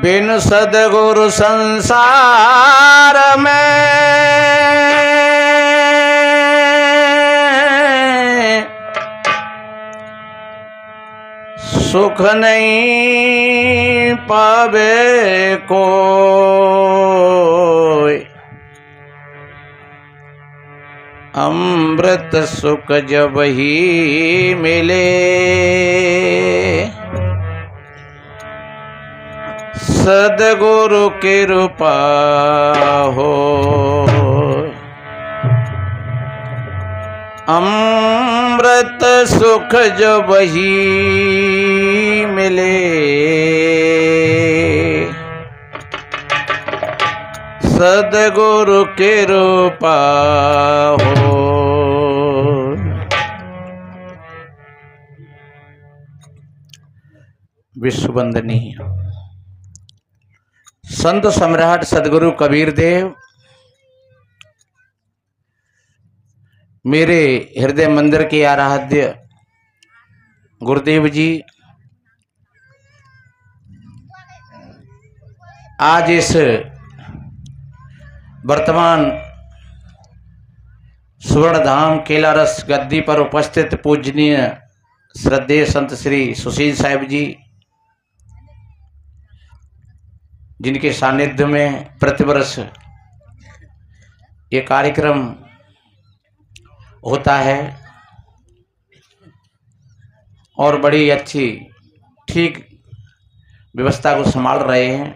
बिन सदगुरु संसार में सुख नहीं पावे कोई। अमृत सुख जब ही मिले सदगुरु कृपा हो। अमृत सुख जब ही मिले सदगुरु कृपा हो। विश्ववंदनीय संत सम्राट सदगुरु कबीर देव मेरे हृदय मंदिर के आराध्य गुरुदेव जी आज इस वर्तमान स्वर्ण धाम केलारस गद्दी पर उपस्थित पूजनीय श्रद्धेय संत श्री सुशील साहिब जी जिनके सानिध्य में प्रतिवर्ष ये कार्यक्रम होता है और बड़ी अच्छी ठीक व्यवस्था को संभाल रहे हैं।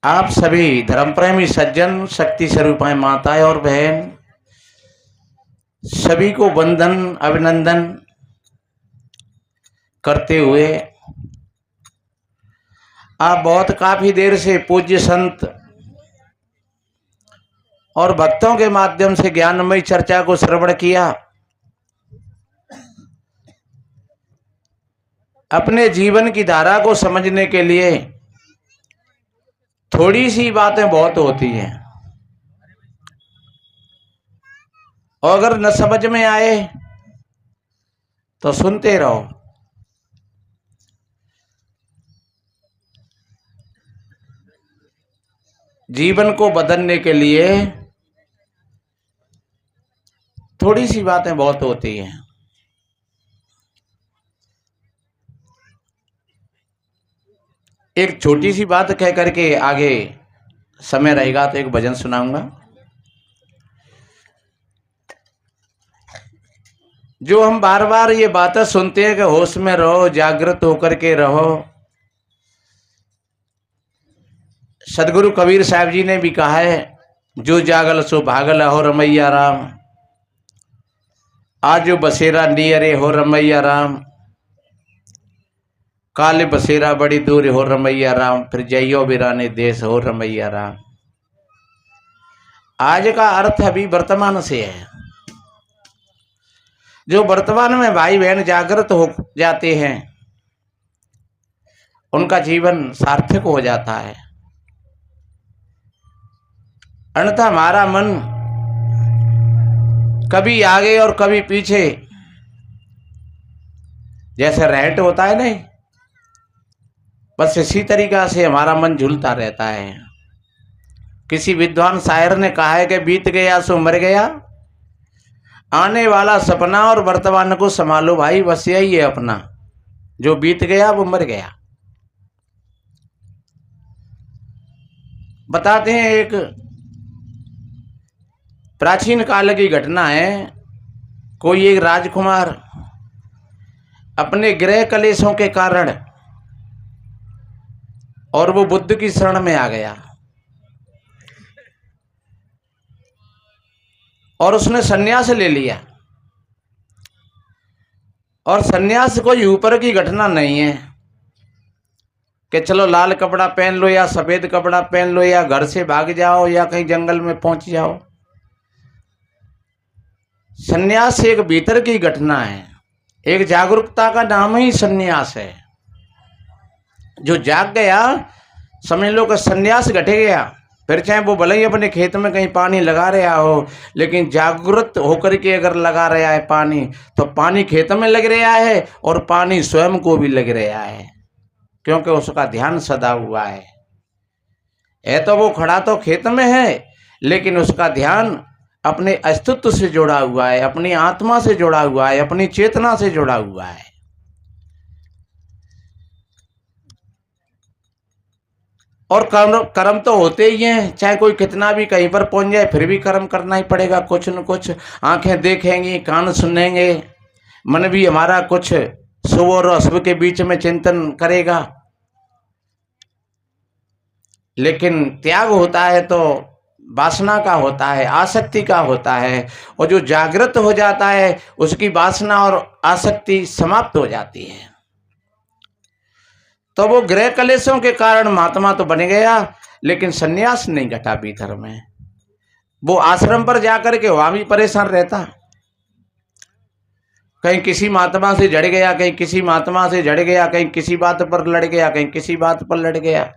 आप सभी धर्मप्रेमी सज्जन, शक्ति स्वरूपाएं माताएं और बहन सभी को वंदन अभिनंदन करते हुए आप बहुत काफी देर से पूज्य संत और भक्तों के माध्यम से ज्ञानमयी चर्चा को श्रवण किया। अपने जीवन की धारा को समझने के लिए थोड़ी सी बातें बहुत होती हैं और अगर न समझ में आए तो सुनते रहो। जीवन को बदलने के लिए थोड़ी सी बातें बहुत होती हैं। एक छोटी सी बात कह करके आगे समय रहेगा तो एक भजन सुनाऊंगा। जो हम बार बार ये बातें सुनते हैं कि होश में रहो, जागृत होकर के रहो। सदगुरु कबीर साहब जी ने भी कहा है, जो जागल सो भागल हो रमैया राम, आज जो बसेरा नियरे हो रमैया राम, काले बसेरा बड़ी दूर हो रमैया राम, फिर जइयो बिराने देश हो रमैया राम। आज का अर्थ अभी वर्तमान से है। जो वर्तमान में भाई बहन जागृत हो जाते हैं उनका जीवन सार्थक हो जाता है। अन्यथा हमारा मन कभी आगे और कभी पीछे जैसे रहट होता है नहीं, बस इसी तरीका से हमारा मन झूलता रहता है। किसी विद्वान शायर ने कहा है कि बीत गया सो मर गया, आने वाला सपना और वर्तमान को संभालो भाई, बस यही है अपना। जो बीत गया वो मर गया। बताते हैं एक प्राचीन काल की घटना है। कोई एक राजकुमार अपने गृह कलेशों के कारण और वो बुद्ध की शरण में आ गया और उसने सन्यास ले लिया। और सन्यास कोई ऊपर की घटना नहीं है कि चलो लाल कपड़ा पहन लो या सफेद कपड़ा पहन लो या घर से भाग जाओ या कहीं जंगल में पहुंच जाओ। सन्यास एक भीतर की घटना है, एक जागरूकता का नाम ही सन्यास है। जो जाग गया समझ लो कि सन्यास घट गया। फिर चाहे वो भले ही अपने खेत में कहीं पानी लगा रहा हो, लेकिन जागृत होकर के अगर लगा रहा है पानी, तो पानी खेत में लग रहा है और पानी स्वयं को भी लग रहा है, क्योंकि उसका ध्यान सदा हुआ है तो वो खड़ा तो खेत में है, लेकिन उसका ध्यान अपने अस्तित्व से जुड़ा हुआ है, अपनी आत्मा से जुड़ा हुआ है, अपनी चेतना से जुड़ा हुआ है। और कर्म तो होते ही हैं, चाहे कोई कितना भी कहीं पर पहुंच जाए फिर भी कर्म करना ही पड़ेगा। कुछ न कुछ आंखें देखेंगी, कान सुनेंगे, मन भी हमारा कुछ शुभ और अशुभ के बीच में चिंतन करेगा, लेकिन त्याग होता है तो वासना का होता है, आसक्ति का होता है, और जो जागृत हो जाता है उसकी वासना और आसक्ति समाप्त हो जाती है। तो वो गृह कलेशों के कारण महात्मा तो बन गया, लेकिन सन्यास नहीं घटा भीतर में। वो आश्रम पर जाकर के वहां भी परेशान रहता, कहीं किसी महात्मा से जड़ गया, कहीं किसी महात्मा से जड़ गया, कहीं किसी बात पर लड़ गया, कहीं किसी बात पर लड़ गया।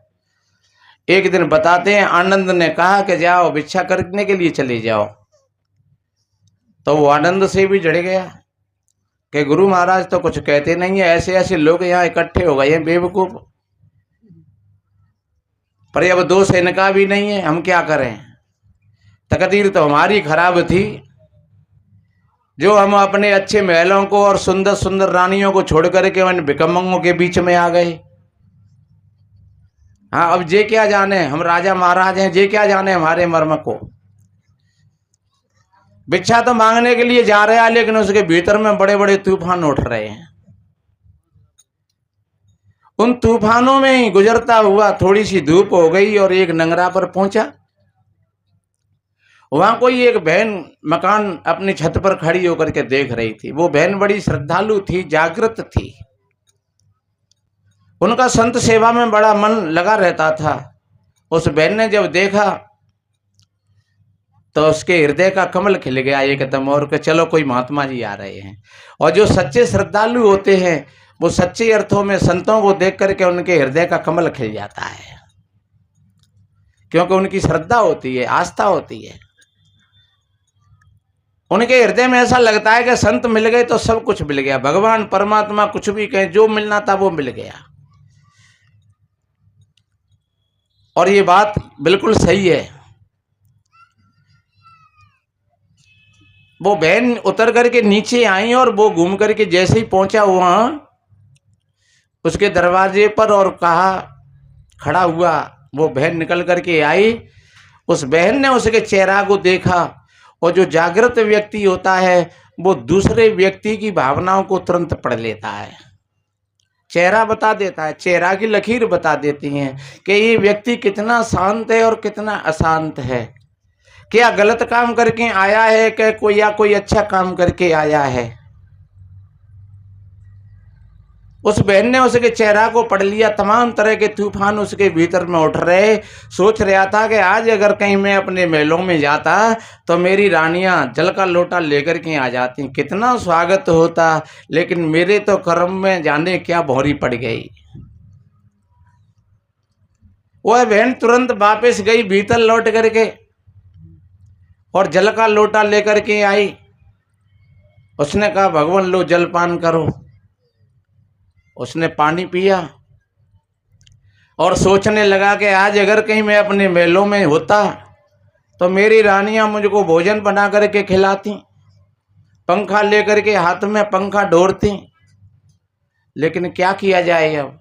एक दिन बताते हैं, आनंद ने कहा कि जाओ भिक्षा करने के लिए चले जाओ, तो वो आनंद से भी जड़ गया कि गुरु महाराज तो कुछ कहते नहीं है, ऐसे ऐसे लोग यहाँ इकट्ठे हो गए हैं बेवकूफ, पर अब दोष इनका भी नहीं है, हम क्या करें। तकदीर तो हमारी खराब थी, जो हम अपने अच्छे महलों को और सुंदर सुंदर रानियों को छोड़ करके उन भिकमंगों के बीच में आ गए। हाँ, अब जे क्या जाने, हम राजा महाराज हैं, जे क्या जाने हमारे मर्म को। भिक्षा तो मांगने के लिए जा रहा है, लेकिन उसके भीतर में बड़े बड़े तूफान उठ रहे हैं। उन तूफानों में ही गुजरता हुआ थोड़ी सी धूप हो गई और एक नंगरा पर पहुंचा। वहां कोई एक बहन मकान अपनी छत पर खड़ी होकर के देख रही थी। वो बहन बड़ी श्रद्धालु थी, जागृत थी, उनका संत सेवा में बड़ा मन लगा रहता था। उस बहन ने जब देखा तो उसके हृदय का कमल खिल गया एकदम, और कि चलो कोई महात्मा जी आ रहे हैं। और जो सच्चे श्रद्धालु होते हैं वो सच्चे अर्थों में संतों को देख करके उनके हृदय का कमल खिल जाता है, क्योंकि उनकी श्रद्धा होती है, आस्था होती है। उनके हृदय में ऐसा लगता है कि संत मिल गए तो सब कुछ मिल गया, भगवान परमात्मा कुछ भी कहे, जो मिलना था वो मिल गया। और ये बात बिल्कुल सही है। वो बहन उतर करके नीचे आई और वो घूम करके जैसे ही पहुंचा वहां उसके दरवाजे पर और कहा, खड़ा हुआ, वो बहन निकल करके आई। उस बहन ने उसके चेहरा को देखा, और जो जागृत व्यक्ति होता है वो दूसरे व्यक्ति की भावनाओं को तुरंत पढ़ लेता है, चेहरा बता देता है, चेहरा की लकीर बता देती हैं कि ये व्यक्ति कितना शांत है और कितना अशांत है, क्या गलत काम करके आया है कि कोई अच्छा काम करके आया है। उस बहन ने उसके चेहरा को पढ़ लिया। तमाम तरह के तूफान उसके भीतर में उठ रहे। सोच रहा था कि आज अगर कहीं मैं अपने महलों में जाता तो मेरी रानियां जल का लोटा लेकर के आ जाती, कितना स्वागत होता, लेकिन मेरे तो कर्म में जाने क्या भौरी पड़ गई। वह बहन तुरंत वापस गई भीतर लौट करके और जल का लोटा लेकर के आई। उसने कहा, भगवान लो जल पान करो। उसने पानी पिया और सोचने लगा कि आज अगर कहीं मैं अपने महलों में होता तो मेरी रानियां मुझको भोजन बना करके खिलाती, पंखा लेकर के हाथ में पंखा ढोरती, लेकिन क्या किया जाए। अब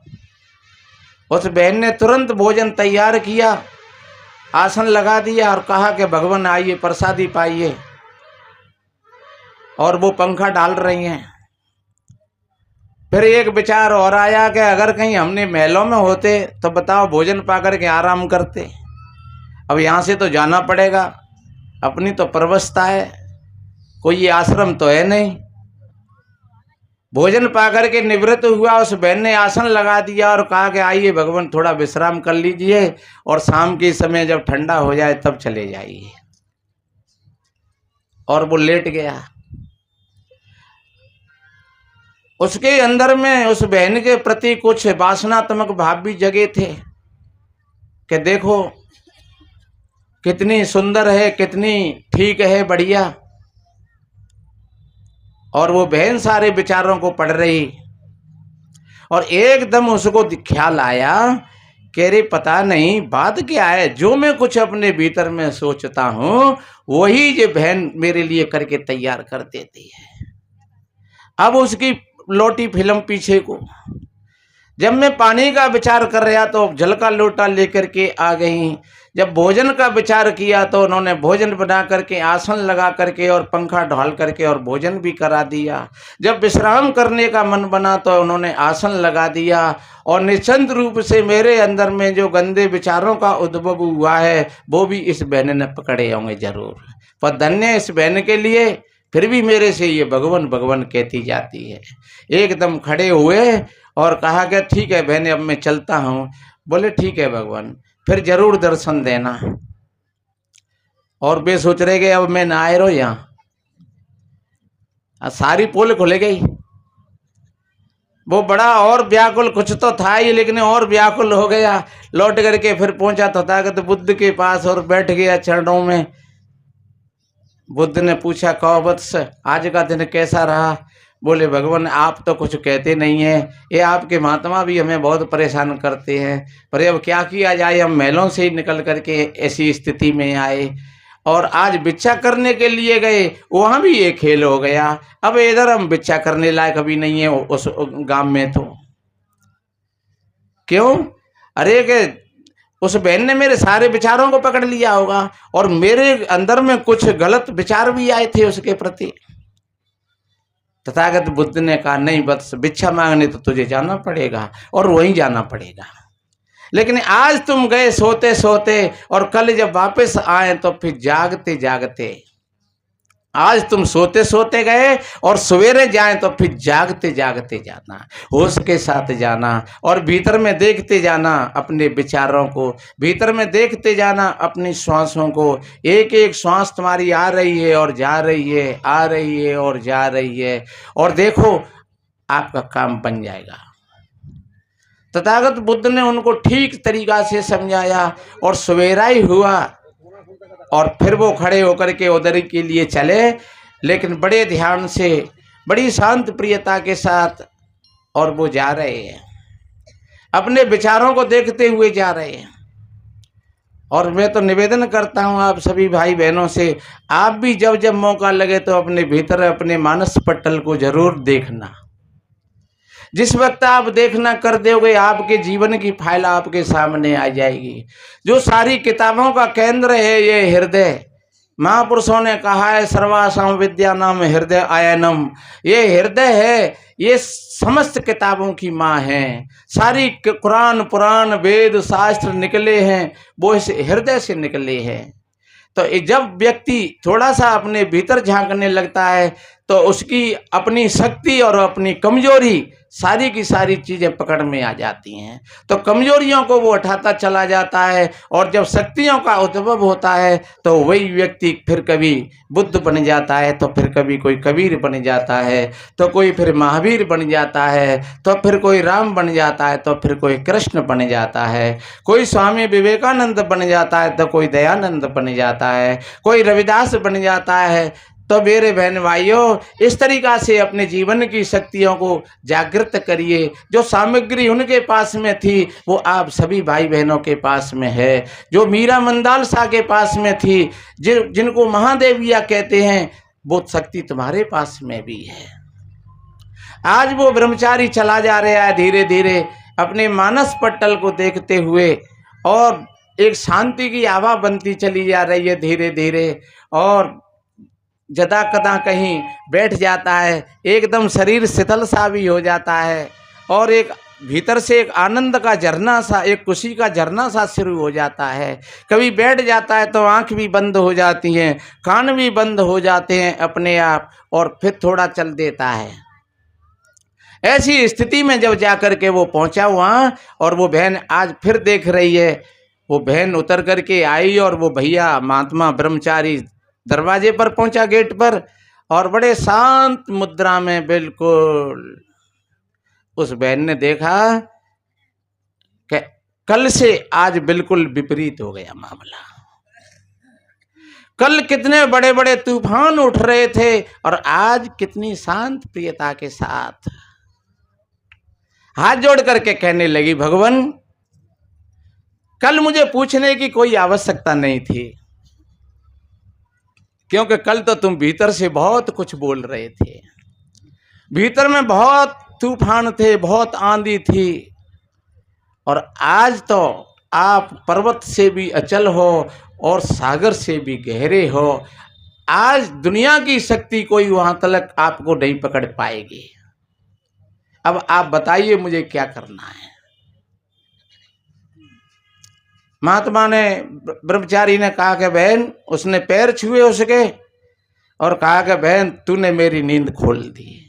उस बहन ने तुरंत भोजन तैयार किया, आसन लगा दिया और कहा कि भगवान आइए प्रसादी पाइए, और वो पंखा डाल रही हैं। फिर एक विचार और आया कि अगर कहीं हमने महलों में होते तो बताओ भोजन पाकर के आराम करते, अब यहाँ से तो जाना पड़ेगा, अपनी तो परवस्था है, कोई ये आश्रम तो है नहीं। भोजन पाकर के निवृत्त हुआ। उस बहन ने आसन लगा दिया और कहा कि आइए भगवान थोड़ा विश्राम कर लीजिए और शाम के समय जब ठंडा हो जाए तब चले जाइए। और वो लेट गया। उसके अंदर में उस बहन के प्रति कुछ वासनात्मक भाव भी जगे थे कि देखो कितनी सुंदर है, कितनी ठीक है, बढ़िया। और वो बहन सारे विचारों को पढ़ रही और एकदम उसको ख्याल आया कि रे पता नहीं बात क्या है, जो मैं कुछ अपने भीतर में सोचता हूं वही ये बहन मेरे लिए करके तैयार कर देती है। अब उसकी लौटी फिल्म पीछे को। जब मैं पानी का विचार कर रहा तो जल का लोटा लेकर के आ गई। जब भोजन का विचार किया तो उन्होंने भोजन बना करके आसन लगा करके और पंखा ढाल करके और भोजन भी करा दिया। जब विश्राम करने का मन बना तो उन्होंने आसन लगा दिया। और निश्चिंत रूप से मेरे अंदर में जो गंदे विचारों का उद्भव हुआ है वो भी इस बहन ने पकड़े होंगे जरूर। पर धन्य इस बहन के लिए, फिर भी मेरे से ये भगवान भगवान कहती जाती है। एकदम खड़े हुए और कहा कि ठीक है बहने, अब मैं चलता हूँ। बोले ठीक है भगवान, फिर जरूर दर्शन देना। और वे सोच रहे कि अब मैं ना आए रो यहाँ, सारी पोल खुल गई। वो बड़ा और व्याकुल, कुछ तो था ही लेकिन और व्याकुल हो गया। लौट करके फिर पहुंचा तथागत बुद्ध के पास और बैठ गया चरणों में। बुद्ध ने पूछा कहो वत्स, आज का दिन कैसा रहा? बोले भगवान आप तो कुछ कहते नहीं है, ये आपके महात्मा भी हमें बहुत परेशान करते हैं, पर अब क्या किया जाए, हम महलों से ही निकल करके ऐसी स्थिति में आए और आज भिक्षा करने के लिए गए, वहाँ भी ये खेल हो गया। अब इधर हम भिक्षा करने लायक अभी नहीं है उस गांव में। तो क्यों? अरे के उस बहन ने मेरे सारे विचारों को पकड़ लिया होगा और मेरे अंदर में कुछ गलत विचार भी आए थे उसके प्रति। तथागत बुद्ध ने कहा नहीं बस, भिक्षा मांगने तो तुझे जाना पड़ेगा और वहीं जाना पड़ेगा, लेकिन आज तुम गए सोते सोते और कल जब वापस आए तो फिर जागते जागते। आज तुम सोते सोते गए और सवेरे जाएं तो फिर जागते जागते जाना, होश के साथ जाना और भीतर में देखते जाना अपने विचारों को, भीतर में देखते जाना अपनी श्वासों को। एक एक श्वास तुम्हारी आ रही है और जा रही है, आ रही है और जा रही है, और देखो आपका काम बन जाएगा। तथागत बुद्ध ने उनको ठीक तरीका से समझाया और सवेरा ही हुआ और फिर वो खड़े होकर के उधर के लिए चले, लेकिन बड़े ध्यान से, बड़ी शांत प्रियता के साथ। और वो जा रहे हैं, अपने विचारों को देखते हुए जा रहे हैं। और मैं तो निवेदन करता हूँ आप सभी भाई बहनों से, आप भी जब जब मौका लगे तो अपने भीतर अपने मानस पटल को जरूर देखना। जिस वक्त आप देखना कर दोगे आपके जीवन की फाइल आपके सामने आ जाएगी। जो सारी किताबों का केंद्र है ये हृदय, महापुरुषों ने कहा है सर्वासाम विद्या नाम हृदय आयनम। ये हृदय है, ये समस्त किताबों की माँ है। सारी कुरान पुराण वेद शास्त्र निकले हैं वो इस हृदय से निकले हैं। तो जब व्यक्ति थोड़ा सा अपने भीतर झांकने लगता है तो उसकी अपनी शक्ति और अपनी कमजोरी सारी की सारी चीजें पकड़ में आ जाती हैं। तो कमजोरियों को वो उठाता चला जाता है और जब शक्तियों का उद्भव होता है तो वही व्यक्ति फिर कभी बुद्ध बन जाता है, तो फिर कभी कोई कबीर बन जाता है, तो कोई फिर महावीर बन जाता है, तो फिर कोई राम बन जाता है, तो फिर कोई कृष्ण बन जाता है, कोई स्वामी विवेकानंद बन जाता है, तो कोई दयानंद बन जाता है, कोई रविदास बन जाता है। तो मेरे बहन भाइयों इस तरीका से अपने जीवन की शक्तियों को जागृत करिए। जो सामग्री उनके पास में थी वो आप सभी भाई बहनों के पास में है। जो मीरा मंदालसा के पास में थी, जिनको महादेविया कहते हैं, वो शक्ति तुम्हारे पास में भी है। आज वो ब्रह्मचारी चला जा रहा है धीरे धीरे अपने मानस पटल को देखते हुए, और एक शांति की आभा बनती चली जा रही है धीरे धीरे। और जदा कदा कहीं बैठ जाता है, एकदम शरीर शीतल सा भी हो जाता है और एक भीतर से एक आनंद का झरना सा, एक खुशी का झरना सा शुरू हो जाता है। कभी बैठ जाता है तो आंख भी बंद हो जाती हैं, कान भी बंद हो जाते हैं अपने आप, और फिर थोड़ा चल देता है। ऐसी स्थिति में जब जाकर के वो पहुंचा वहाँ, और वो बहन आज फिर देख रही है, वो बहन उतर करके आई और वो भैया महात्मा ब्रह्मचारी दरवाजे पर पहुंचा, गेट पर, और बड़े शांत मुद्रा में बिल्कुल उस बहन ने देखा कि कल से आज बिल्कुल विपरीत हो गया मामला। कल कितने बड़े बड़े तूफान उठ रहे थे और आज कितनी शांत प्रियता के साथ हाथ जोड़ करके कहने लगी, भगवान कल मुझे पूछने की कोई आवश्यकता नहीं थी, क्योंकि कल तो तुम भीतर से बहुत कुछ बोल रहे थे, भीतर में बहुत तूफान थे, बहुत आंधी थी, और आज तो आप पर्वत से भी अचल हो और सागर से भी गहरे हो। आज दुनिया की शक्ति कोई वहां तक आपको नहीं पकड़ पाएगी। अब आप बताइए मुझे क्या करना है। महात्मा ने, ब्रह्मचारी ने कहा कि बहन, उसने पैर छुए उसके और कहा कि बहन तूने मेरी नींद खोल दी।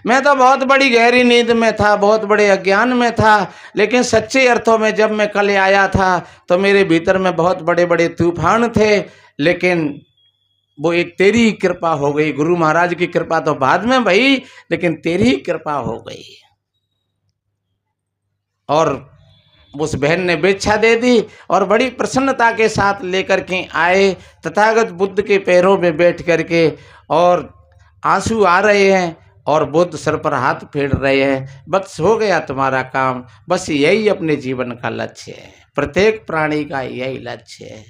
मैं तो बहुत बड़ी गहरी नींद में था, बहुत बड़े अज्ञान में था, लेकिन सच्चे अर्थों में जब मैं कल आया था तो मेरे भीतर में बहुत बड़े बड़े तूफान थे, लेकिन वो एक तेरी ही कृपा हो गई। गुरु महाराज की कृपा तो बाद में भई, लेकिन तेरी ही कृपा हो गई। और उस बहन ने भिक्षा दे दी और बड़ी प्रसन्नता के साथ लेकर के आए तथागत बुद्ध के पैरों में बैठ करके, और आंसू आ रहे हैं और बुद्ध सर पर हाथ फेर रहे हैं। बस हो गया तुम्हारा काम, बस यही अपने जीवन का लक्ष्य है, प्रत्येक प्राणी का यही लक्ष्य है,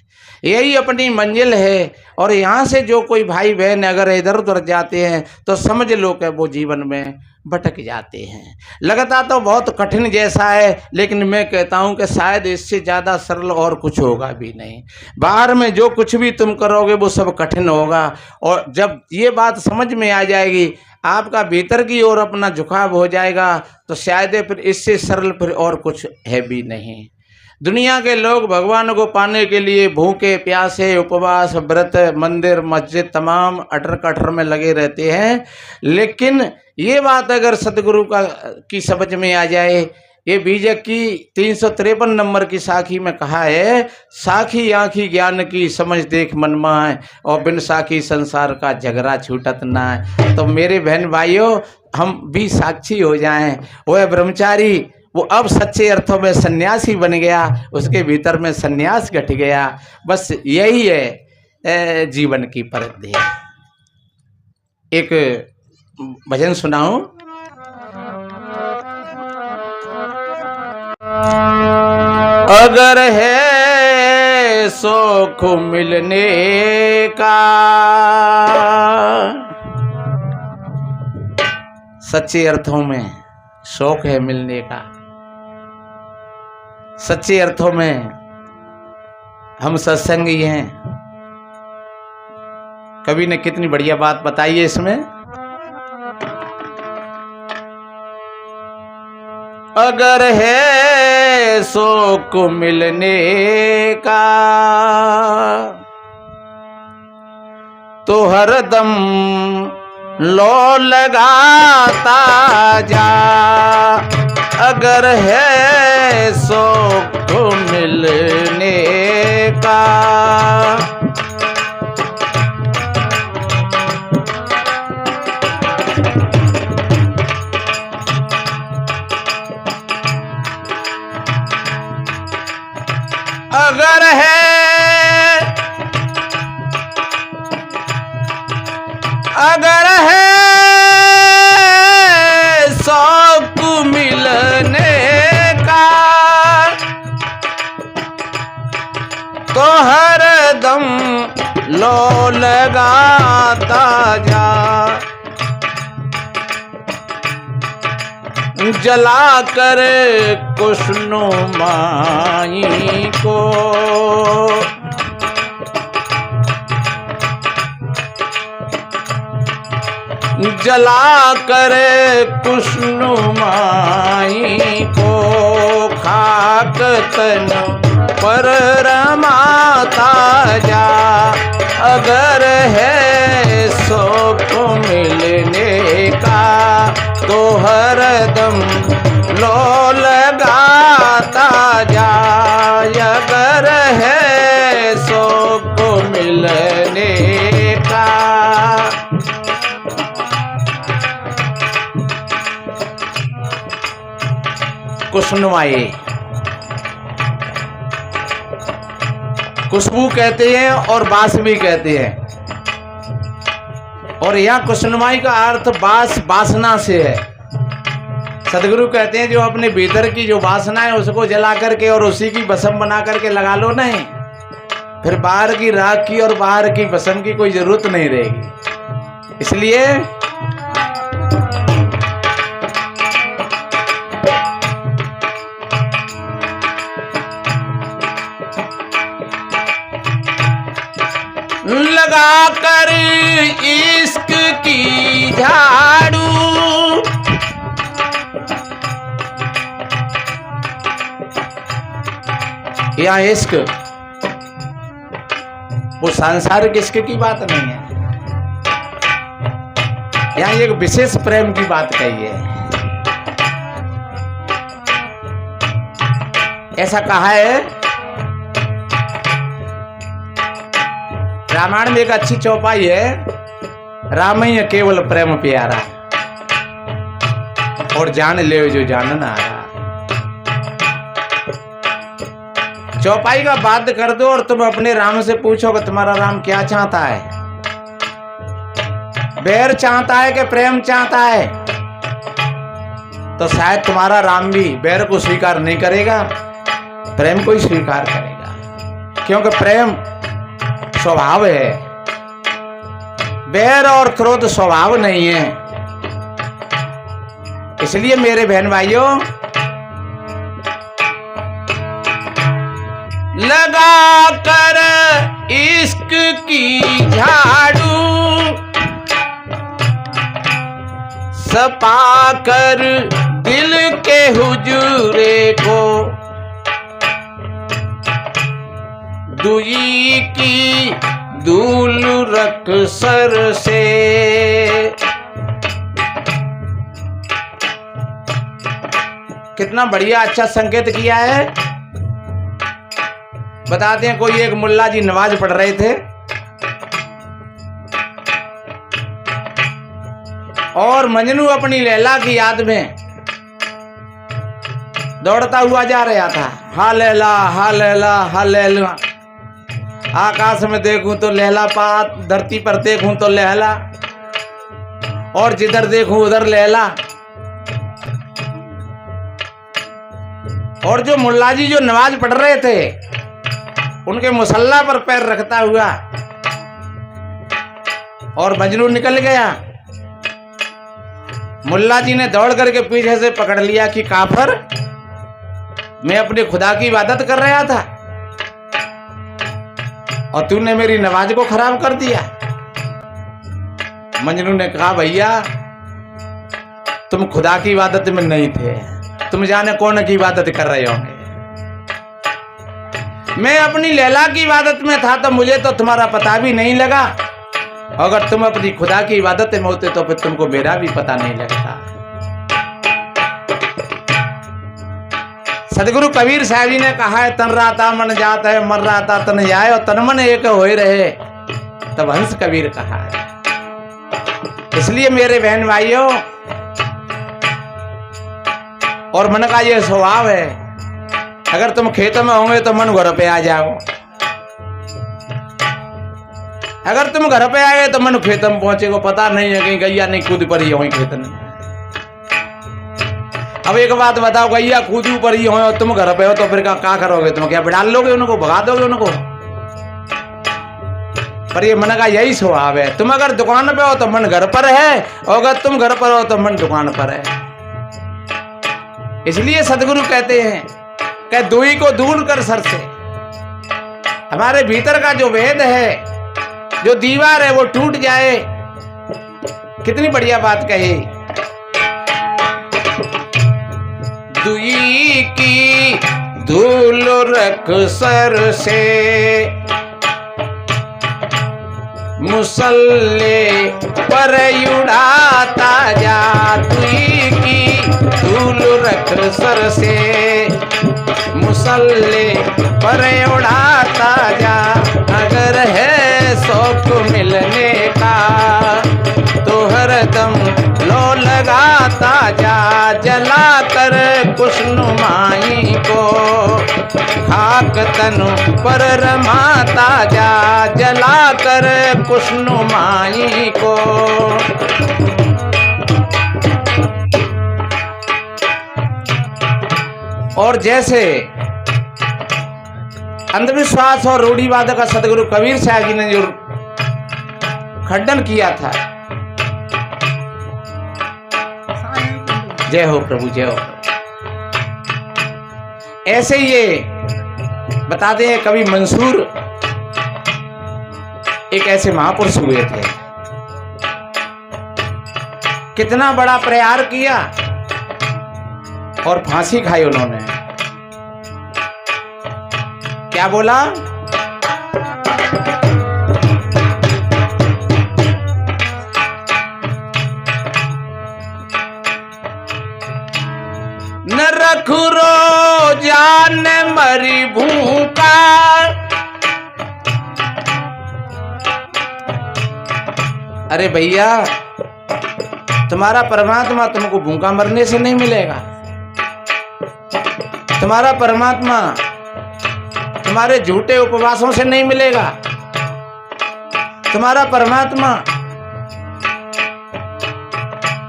यही अपनी मंजिल है। और यहाँ से जो कोई भाई बहन अगर इधर उधर जाते हैं तो समझ लो कि वो जीवन में भटक जाते हैं। लगता तो बहुत कठिन जैसा है, लेकिन मैं कहता हूँ कि शायद इससे ज़्यादा सरल और कुछ होगा भी नहीं। बाहर में जो कुछ भी तुम करोगे वो सब कठिन होगा, और जब ये बात समझ में आ जाएगी, आपका भीतर की ओर अपना झुकाव हो जाएगा, तो शायद फिर इससे सरल फिर और कुछ है भी नहीं। दुनिया के लोग भगवान को पाने के लिए भूखे प्यासे उपवास व्रत मंदिर मस्जिद तमाम अटर कटर में लगे रहते हैं, लेकिन ये बात अगर सतगुरु की समझ में आ जाए, ये बीजक की 353 नंबर की साखी में कहा है, साखी आँखी ज्ञान की समझ देख मन माय, और बिन साखी संसार का झगड़ा छूटत ना है। तो मेरे बहन भाइयों, हम भी साक्षी हो जाएं। वह ब्रह्मचारी वो अब सच्चे अर्थों में सन्यासी बन गया, उसके भीतर में सन्यास घट गया। बस यही है जीवन की परिधि। एक भजन सुनाऊं। अगर है सुख मिलने का, सच्चे अर्थों में शौक है मिलने का, सच्चे अर्थों में हम सत्संगी हैं। कवि ने कितनी बढ़िया बात बताई है इसमें। अगर है सुख मिलने का तो हरदम लो लगाता जा, अगर है सुख मिलने का। अगर है शौक मिलने का तो हर दम लो लगाता जा, जला कर कुशनुमाई को, जला कर कुशनुमाई को, खाक तन पर रमाता जा। अगर है सुख मिलने का तो हरदम लो लगाता जा, अगर है सुख मिलने का। कुशनुमाई, खुशबू कहते हैं और बास भी कहते हैं। और यहाँ खुशनुमाई का अर्थ बास वासना से है। सदगुरु कहते हैं जो अपने भीतर की जो वासना है उसको जला करके और उसी की भस्म बना करके लगा लो नहीं, फिर बाहर की राख की और बाहर की भस्म की कोई जरूरत नहीं रहेगी। इसलिए लगा कर इश्क की झाड़ू, यहाँ इश्क वो सांसारिक इश्क की बात नहीं है, यहाँ एक विशेष प्रेम की बात कही है। ऐसा कहा है रामायण में, एक अच्छी चौपाई है, राम ही है केवल प्रेम प्यारा, और जान ले जो जानना आ रहा। चौपाई का बात कर दो और तुम अपने राम से पूछो कि तुम्हारा राम क्या चाहता है, बैर चाहता है कि प्रेम चाहता है, तो शायद तुम्हारा राम भी बैर को स्वीकार नहीं करेगा, प्रेम को ही स्वीकार करेगा। क्योंकि प्रेम स्वभाव है, बैर और क्रोध स्वभाव नहीं है। इसलिए मेरे बहन भाइयों, लगा कर इश्क की झाड़ू, सपा कर दिल के हुजूरे को, दुई की धूल रख सर से। कितना बढ़िया अच्छा संकेत किया है। बताते हैं, कोई एक मुल्ला जी नमाज पढ़ रहे थे और मजनू अपनी लैला की याद में दौड़ता हुआ जा रहा था। हा लैला हा लैला हा लैला, आकाश में देखूं तो लैला पात, धरती पर देखूं तो लैला, और जिधर देखूं उधर लैला। और जो मुल्ला जी जो नमाज पढ़ रहे थे उनके मुसल्ला पर पैर रखता हुआ और मजनू निकल गया। मुल्ला जी ने दौड़ करके पीछे से पकड़ लिया कि काफर, मैं अपने खुदा की इबादत कर रहा था और तूने मेरी नमाज को खराब कर दिया। मजनू ने कहा, भैया तुम खुदा की इबादत में नहीं थे, तुम जाने कौन की इबादत कर रहे होंगे। मैं अपनी लैला की इबादत में था तो मुझे तो तुम्हारा पता भी नहीं लगा। अगर तुम अपनी खुदा की इबादत में होते तो फिर तुमको मेरा भी पता नहीं लगता। सदगुरु कबीर साहब जी ने कहा है, तन राता मन जाता है, मर राता तन जाए, और तन मन एक होए रहे, तब हंस कबीर कहा है। इसलिए मेरे बहन भाइयों, और मन का ये स्वभाव है, अगर तुम खेत में होंगे तो मन घर पे आ जाओ, अगर तुम घर पे आए तो मन खेत में पहुंचेगा। पता नहीं है कहीं गैया नहीं कूद पड़ी हो खेत में। अब एक बात बताओ, गैया कूद पड़ी हो और तुम घर पे हो तो फिर क्या करोगे? तुम क्या बिडाल लोगे उनको, भगा दोगे उनको? पर ये मन का यही स्वभाव है। तुम अगर दुकान पे हो तो मन घर पर है, और अगर तुम घर पर हो तो मन दुकान पर है। इसलिए सदगुरु कहते हैं कि दुई को दूर कर सर से। हमारे भीतर का जो वेद है, जो दीवार है, वो टूट जाए। कितनी बढ़िया बात कही। दुई की धूल रख सर से, मुसल्ले पर उड़ाता जा। दुई की धूल रख सर से, मुसल्ले पर उड़ाता जा। अगर है शौक मिलने का तो हरदम लो लगाता जा। जला कर खुशनुमाई को, खा खाक तनु पर रमाता जा, जला कर कुशनुमाई को। और जैसे अंधविश्वास और रूढ़िवाद का सदगुरु कबीर साहब जी ने जो खंडन किया था, जय हो प्रभु जय हो, ऐसे ये बताते हैं कवि मंसूर एक ऐसे महापुरुष हुए थे, कितना बड़ा प्रयार किया और फांसी खाई उन्होंने। क्या बोला? न रखू रोजान मरी भूखा, अरे भैया तुम्हारा परमात्मा तुमको भूखा मरने से नहीं मिलेगा। तुम्हारा परमात्मा तुम्हारे झूठे उपवासों से नहीं मिलेगा। तुम्हारा परमात्मा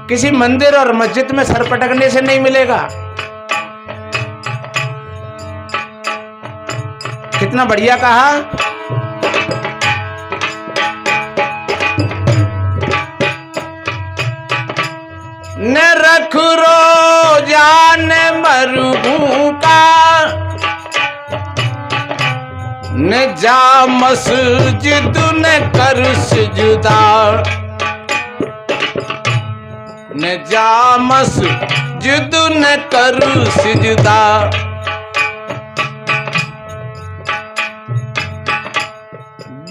किसी मंदिर और मस्जिद में सर पटकने से नहीं मिलेगा। कितना बढ़िया कहा। न रख रोजान मरू भूखा, न जा मस्जिद न कर सजदा, न जा मस्जिद न कर सजदा।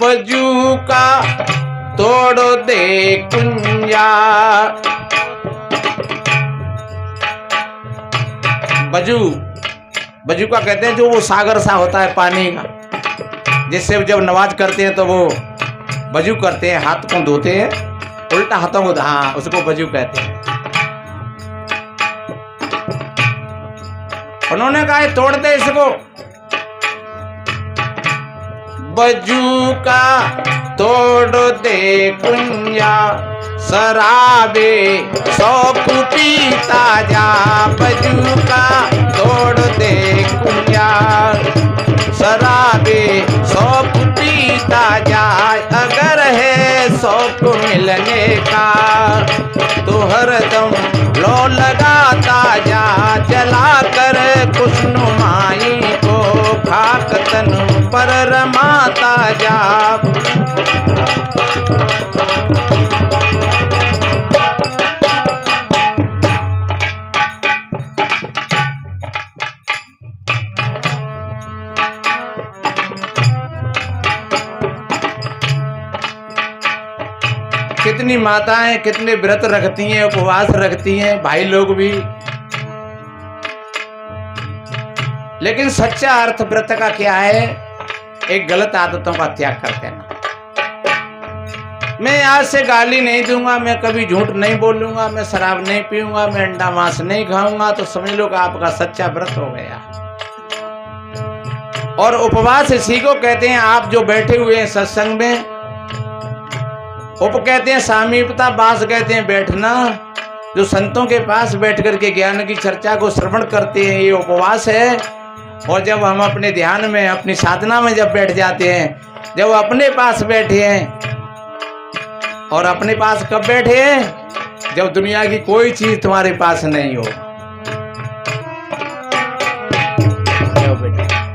बजू का तोड़ दे कुंजा, बजू का कहते हैं जो वो सागर सा होता है पानी का, जिससे जब नमाज करते हैं तो वो बजू करते हैं, हाथ को धोते हैं उल्टा हाथों को, हाँ उसको बजू कहते हैं। उन्होंने कहा तोड़ दे इसको। बजू का तोड़ दे कुंजा, शराबे शौक पीता जा। बजू का तोड़ दे कुंजा, शराबे शौक पीता जा। अगर है शौक मिलने का तो हरदम लो लगाता जा, जला कर कुशनुमाई को खाक तन पर रमाता जा। कितनी माताएं कितने व्रत रखती हैं, उपवास रखती हैं, भाई लोग भी, लेकिन सच्चा अर्थ व्रत का क्या है? एक गलत आदतों का त्याग कर देना। मैं आज से गाली नहीं दूंगा, मैं कभी झूठ नहीं बोलूंगा, मैं शराब नहीं पीऊंगा, मैं अंडा मांस नहीं खाऊंगा, तो समझ लो कि आपका सच्चा व्रत हो गया। और उपवास इसी को कहते हैं। आप जो बैठे हुए हैं सत्संग में, उप कहते हैं सामीप्यता, बास कहते हैं बैठना। जो संतों के पास बैठ करके ज्ञान की चर्चा को श्रवण करते हैं, ये उपवास है। और जब हम अपने ध्यान में, अपनी साधना में जब बैठ जाते हैं, जब अपने पास बैठे हैं, और अपने पास कब बैठे हैं? जब दुनिया की कोई चीज तुम्हारे पास नहीं हो।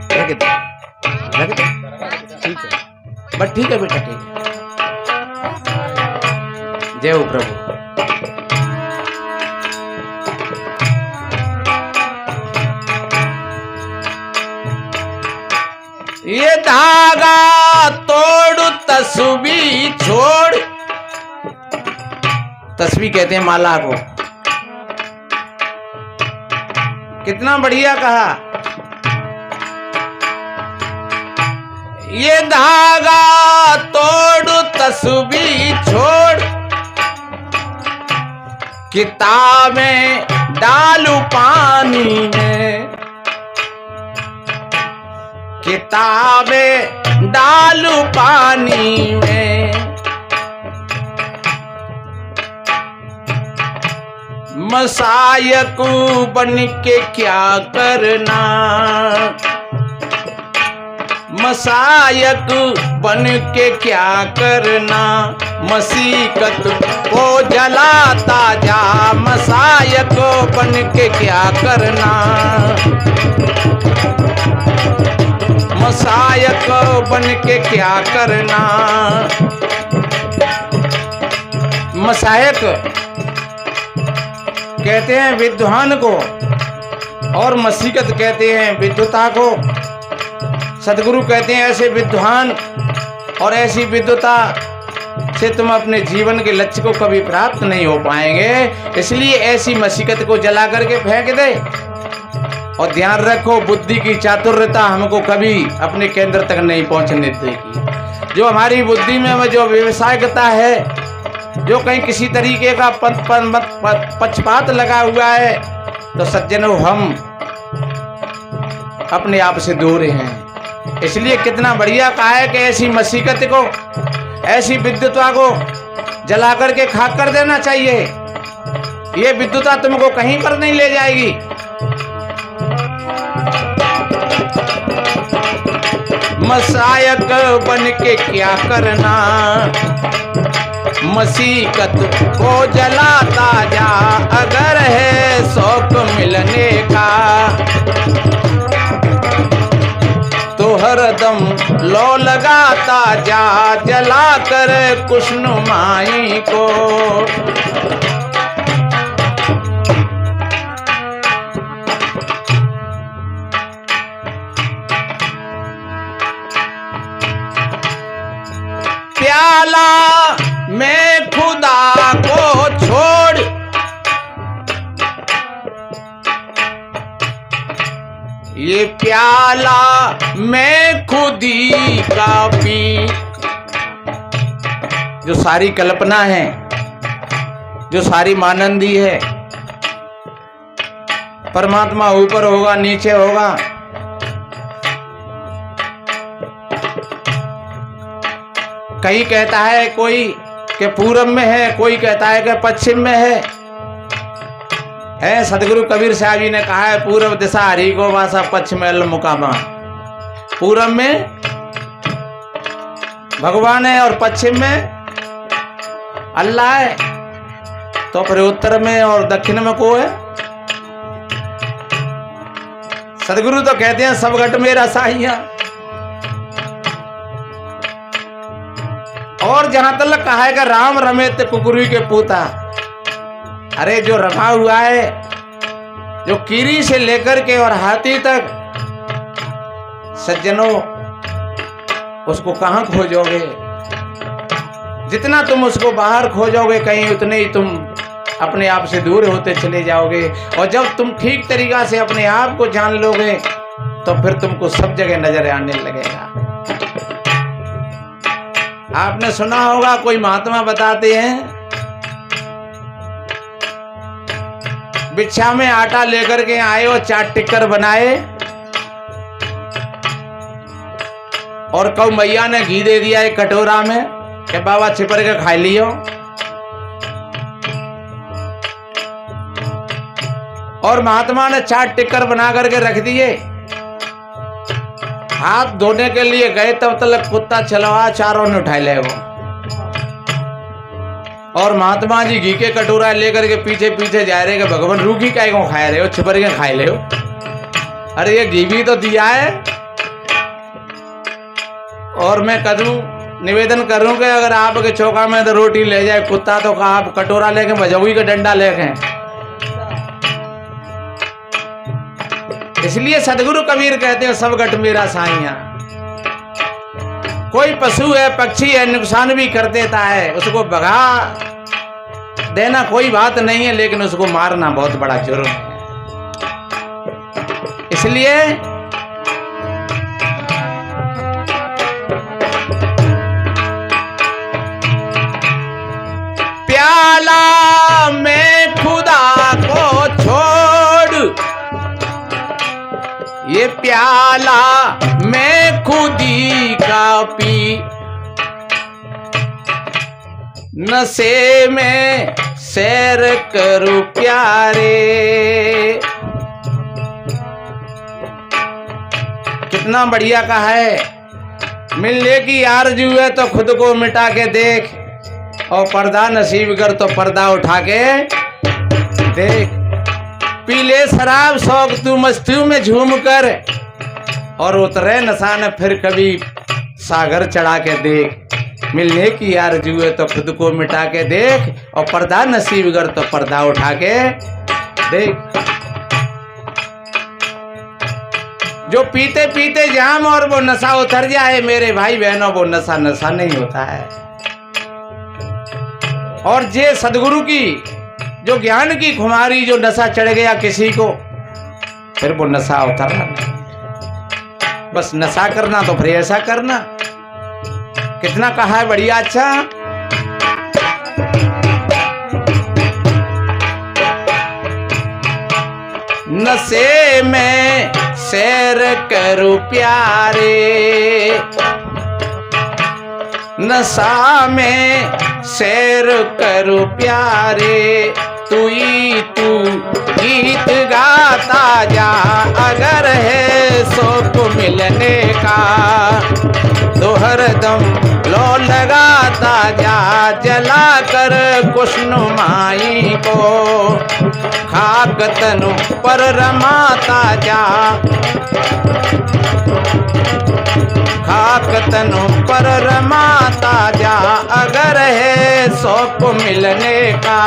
ठीक है बस, ठीक है बेटा, ठीक है। जय हो प्रभु। ये धागा तोड़ तस्बी छोड़, तस्बी कहते हैं माला को। कितना बढ़िया कहा। ये धागा तोड़ तस्बी छोड़, किताबें डालू पानी में, किताबें डालू पानी में, मसायक बन के क्या करना, मसायक बन के क्या करना, मसीकत को जलाता जा, मसायक बन के क्या करना, मसायक बन के क्या करना। मसायक कहते हैं विद्वान को और मसीकत कहते हैं विद्वता को। सदगुरु कहते हैं ऐसे विद्वान और ऐसी विद्वता से तुम अपने जीवन के लक्ष्य को कभी प्राप्त नहीं हो पाएंगे, इसलिए ऐसी मसीकत को जला करके फेंक दे। और ध्यान रखो, बुद्धि की चातुर्यता हमको कभी अपने केंद्र तक नहीं पहुंचने देगी। जो हमारी बुद्धि में जो व्यवसायिकता है, जो कहीं किसी तरीके का पक्षपात लगा हुआ है, तो सज्जनों हम अपने आप से दूर हैं। इसलिए कितना बढ़िया कहा है कि ऐसी मसीकत को, ऐसी विद्वता को जला करके खाक कर देना चाहिए। ये विद्वता तुमको कहीं पर नहीं ले जाएगी। मसायक बन के क्या करना, मसीकत को जलाता जा, अगर है शौक मिलने का तो हरदम लो लगाता जा, जला कर खुशनुमाई को। प्याला मैं खुदा को छोड़, ये प्याला मैं खुदी का पी। जो सारी कल्पना है, जो सारी मानंदी है, परमात्मा ऊपर होगा नीचे होगा, कहीं कहता है कोई कि पूरब में है, कोई कहता है कि पश्चिम में है। सदगुरु कबीर साहब जी ने कहा है, पूरब दिशा हरि को वासा, पश्चिम अल मुकामा। पूरब में भगवान है और पश्चिम में अल्लाह है, तो फिर उत्तर में और दक्षिण में को है। सदगुरु तो कहते हैं सब घट मेरा साहिया। और जहां तक कहा है कि राम रमेत कुकुरी के पूता, अरे जो रखा हुआ है, जो कीरी से लेकर के और हाथी तक, सज्जनों उसको कहां खोजोगे? जितना तुम उसको बाहर खोजोगे कहीं, उतने ही तुम अपने आप से दूर होते चले जाओगे। और जब तुम ठीक तरीका से अपने आप को जान लोगे तो फिर तुमको सब जगह नजर आने लगेगा। आपने सुना होगा, कोई महात्मा बताते हैं, भिक्षा में आटा लेकर के आए और 4 टिक्कर बनाए और कौ मैया ने घी दे दिया एक कटोरा में कि बाबा छिपर के खा लियो। और महात्मा ने 4 टिक्कर बना करके रख दिए। हाथ धोने के लिए गए तब तक कुत्ता चलवा चारों ने उठा ले वो। और महात्मा जी घी के कटोरा लेकर के पीछे पीछे जा रहे, भगवान रूखी काय को खा रहे हो, छिपर के खाए ले हो। अरे ये घी भी तो दिया है। और मैं करूं निवेदन करूं कि अगर आपके चौका में तो रोटी ले जाए कुत्ता, तो कहा आप कटोरा लेके भजोई का डंडा लेके। इसलिए सदगुरु कबीर कहते हैं सब घट मेरा साइया। कोई पशु है, पक्षी है, नुकसान भी कर देता है, उसको भगा देना कोई बात नहीं है, लेकिन उसको मारना बहुत बड़ा जुर्म है। इसलिए प्याला में खुदा को छोड़, ये प्याला मैं नशे में सैर करूं प्यारे। कितना बढ़िया कहा है। मिलने की आरज़ू है तो खुद को मिटा के देख, और पर्दा नसीब कर तो पर्दा उठा के देख। पी ले शराब शौक तू मस्ती में झूम कर, और उतरे नशा न फिर कभी सागर चढ़ा के देख। मिलने की आरज़ू है तो खुद को मिटा के देख, और पर्दा नसीब कर तो पर्दा उठा के देख। जो पीते पीते जाम और वो नशा उतर जाए मेरे भाई बहनों, वो नशा नशा नहीं होता है। और जे सदगुरु की जो ज्ञान की खुमारी जो नशा चढ़ गया किसी को, फिर वो नशा उतरना नहीं। बस नशा करना तो फिर ऐसा करना। कितना कहा है बढ़िया। अच्छा, नशे में सैर करूं प्यारे, नशा में सैर करूं प्यारे। तू गीत गाता जा, अगर है शौक मिलने का तो हरदम लो लगाता जा। जला कर कुशनुमाई को खाक तनु पर रमाता जा, खाक तनु पर रमाता जा। अगर है शौक मिलने का।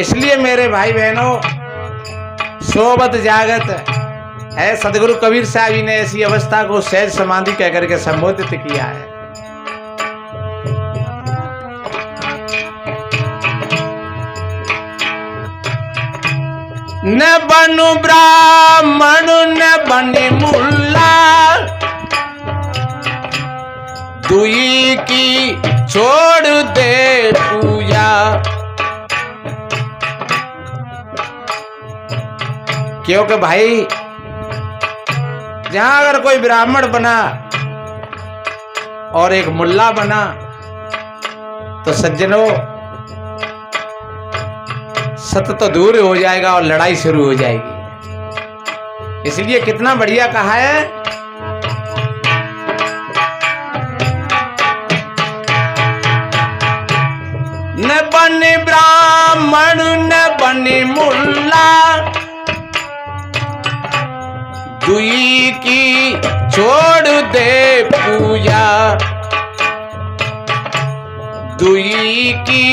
इसलिए मेरे भाई बहनों, सोबत जागत है। सदगुरु कबीर साहब जी ने ऐसी अवस्था को सहज समाधि कहकर के संबोधित किया है। न बनू ब्राह्मण न बने मुल्ला, दुई की छोड़ दे पूजा। क्योंकि भाई जहां अगर कोई ब्राह्मण बना और एक मुल्ला बना तो सज्जनों सत्य तो दूर हो जाएगा और लड़ाई शुरू हो जाएगी। इसलिए कितना बढ़िया कहा है। न बने ब्राह्मण न बने मुल्ला, दुई की छोड़ दे पूजा। दुई की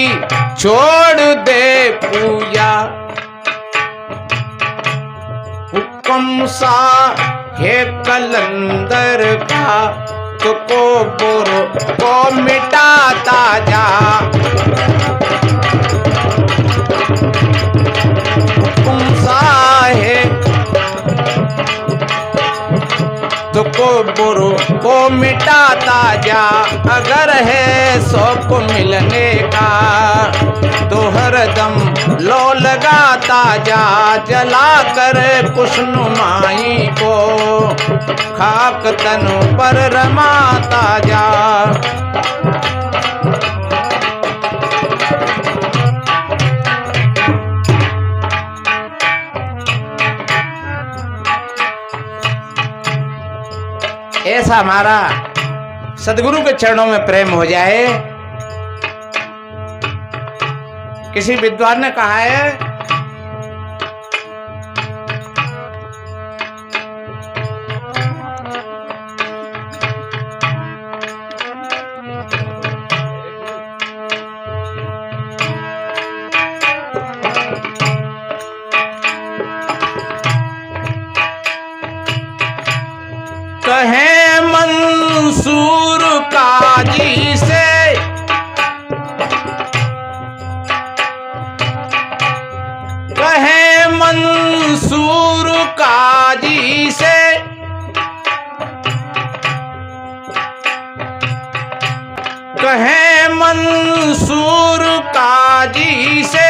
छोड़ दे पूजा। हुक्म सा है कलंदर का, तो को बुरो को मिटाता जा। हुक्म सा है तो को बुरो को मिटाता जा। अगर है शौक मिलने का तो हरदम लो लगाता जा। जला कर कुशनुमाई को खाक तनु पर रमाता जा। ऐसा हमारा सदगुरु के चरणों में प्रेम हो जाए। किसी विद्वान ने कहा है, कहे मंसूर काजी से, कहे मंसूर काजी से, कहे मंसूर काजी से,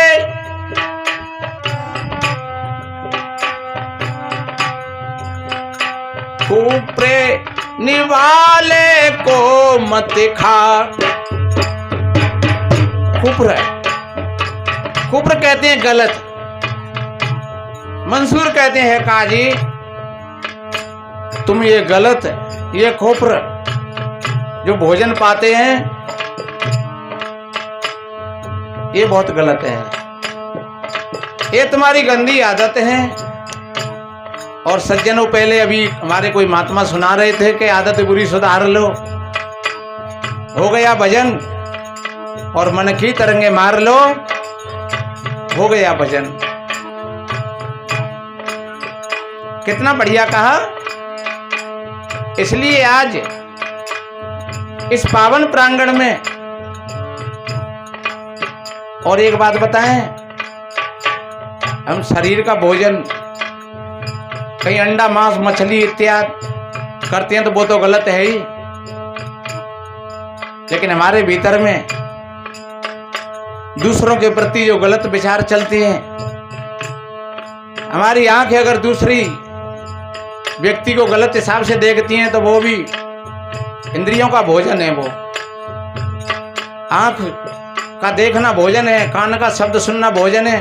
प्रेम निवाले को मत खा। कुफ्र है, कुफ्र कहते हैं गलत। मंसूर कहते हैं काजी तुम ये गलत, ये कुफ्र जो भोजन पाते हैं ये बहुत गलत है, ये तुम्हारी गंदी आदत है। और सज्जनों पहले अभी हमारे कोई महात्मा सुना रहे थे कि आदत बुरी सुधार लो, हो गया भजन, और मन की तरंगे मार लो, हो गया भजन। कितना बढ़िया कहा। इसलिए आज इस पावन प्रांगण में और एक बात बताएं, हम शरीर का भोजन कहीं अंडा मांस मछली इत्यादि करते हैं तो वो तो गलत है ही, लेकिन हमारे भीतर में दूसरों के प्रति जो गलत विचार चलते हैं, हमारी आंखें अगर दूसरी व्यक्ति को गलत हिसाब से देखती हैं तो वो भी इंद्रियों का भोजन है। वो आंख का देखना भोजन है, कान का शब्द सुनना भोजन है,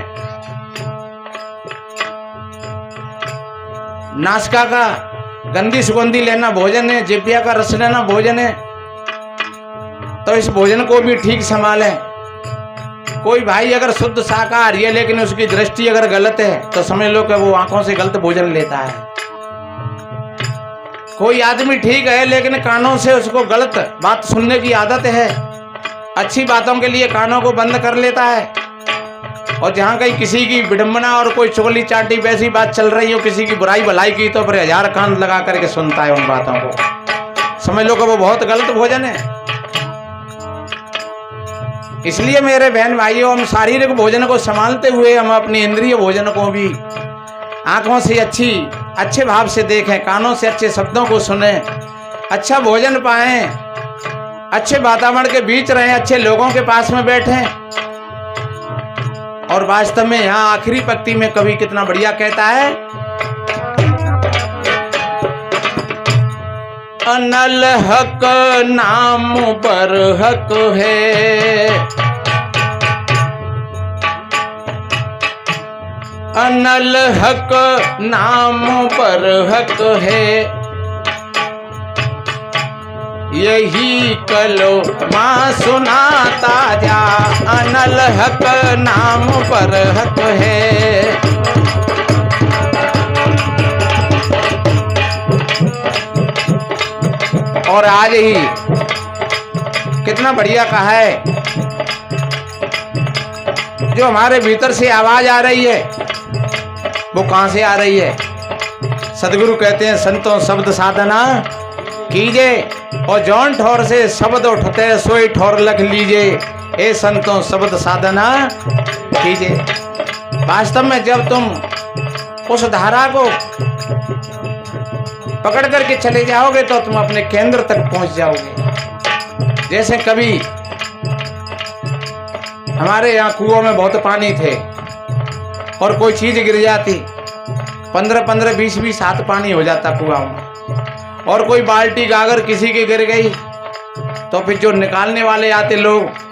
नासिका का गंदी सुगंधी लेना भोजन है, जिह्वा का रस लेना भोजन है। तो इस भोजन को भी ठीक संभालें। कोई भाई अगर शुद्ध शाकाहारी है लेकिन उसकी दृष्टि अगर गलत है तो समझ लो कि वो आंखों से गलत भोजन लेता है। कोई आदमी ठीक है लेकिन कानों से उसको गलत बात सुनने की आदत है, अच्छी बातों के लिए कानों को बंद कर लेता है। और जहाँ कहीं किसी की विडंबना और कोई चुगली चाटी वैसी बात चल रही हो, किसी की बुराई भलाई की, तो फिर 1000 कान लगा करके सुनता है उन बातों को। समझ लो कि वो बहुत गलत भोजन है। इसलिए मेरे बहन भाइयों, हम शारीरिक भोजन को संभालते हुए हम अपनी इंद्रिय भोजन को भी आंखों से अच्छे भाव से देखें, कानों से अच्छे शब्दों को सुने, अच्छा भोजन पाएं, अच्छे वातावरण के बीच रहें, अच्छे लोगों के पास में बैठें। और वास्तव में यहाँ आखिरी पंक्ति में कवि कितना बढ़िया कहता है, अनल हक नाम पर हक है, अनल हक नाम पर हक है, यही कलो माँ सुनाता जा, अनल हक नाम पर हक है। और आज ही कितना बढ़िया कहा है, जो हमारे भीतर से आवाज आ रही है वो कहां से आ रही है? सदगुरु कहते हैं संतों शब्द साधना कीजे, और जौन ठौर से शब्द उठते सोई ठौर लख लीजे, ए संतों शब्द साधना कीजे। वास्तव में जब तुम उस धारा को पकड़ करके चले जाओगे तो तुम अपने केंद्र तक पहुंच जाओगे। जैसे कभी हमारे यहाँ कुओं में बहुत पानी थे और कोई चीज गिर जाती, 15-15, 20-20 हाथ पानी हो जाता कुआं में, और कोई बाल्टी गागर किसी की गिर गई तो फिर जो निकालने वाले आते लोग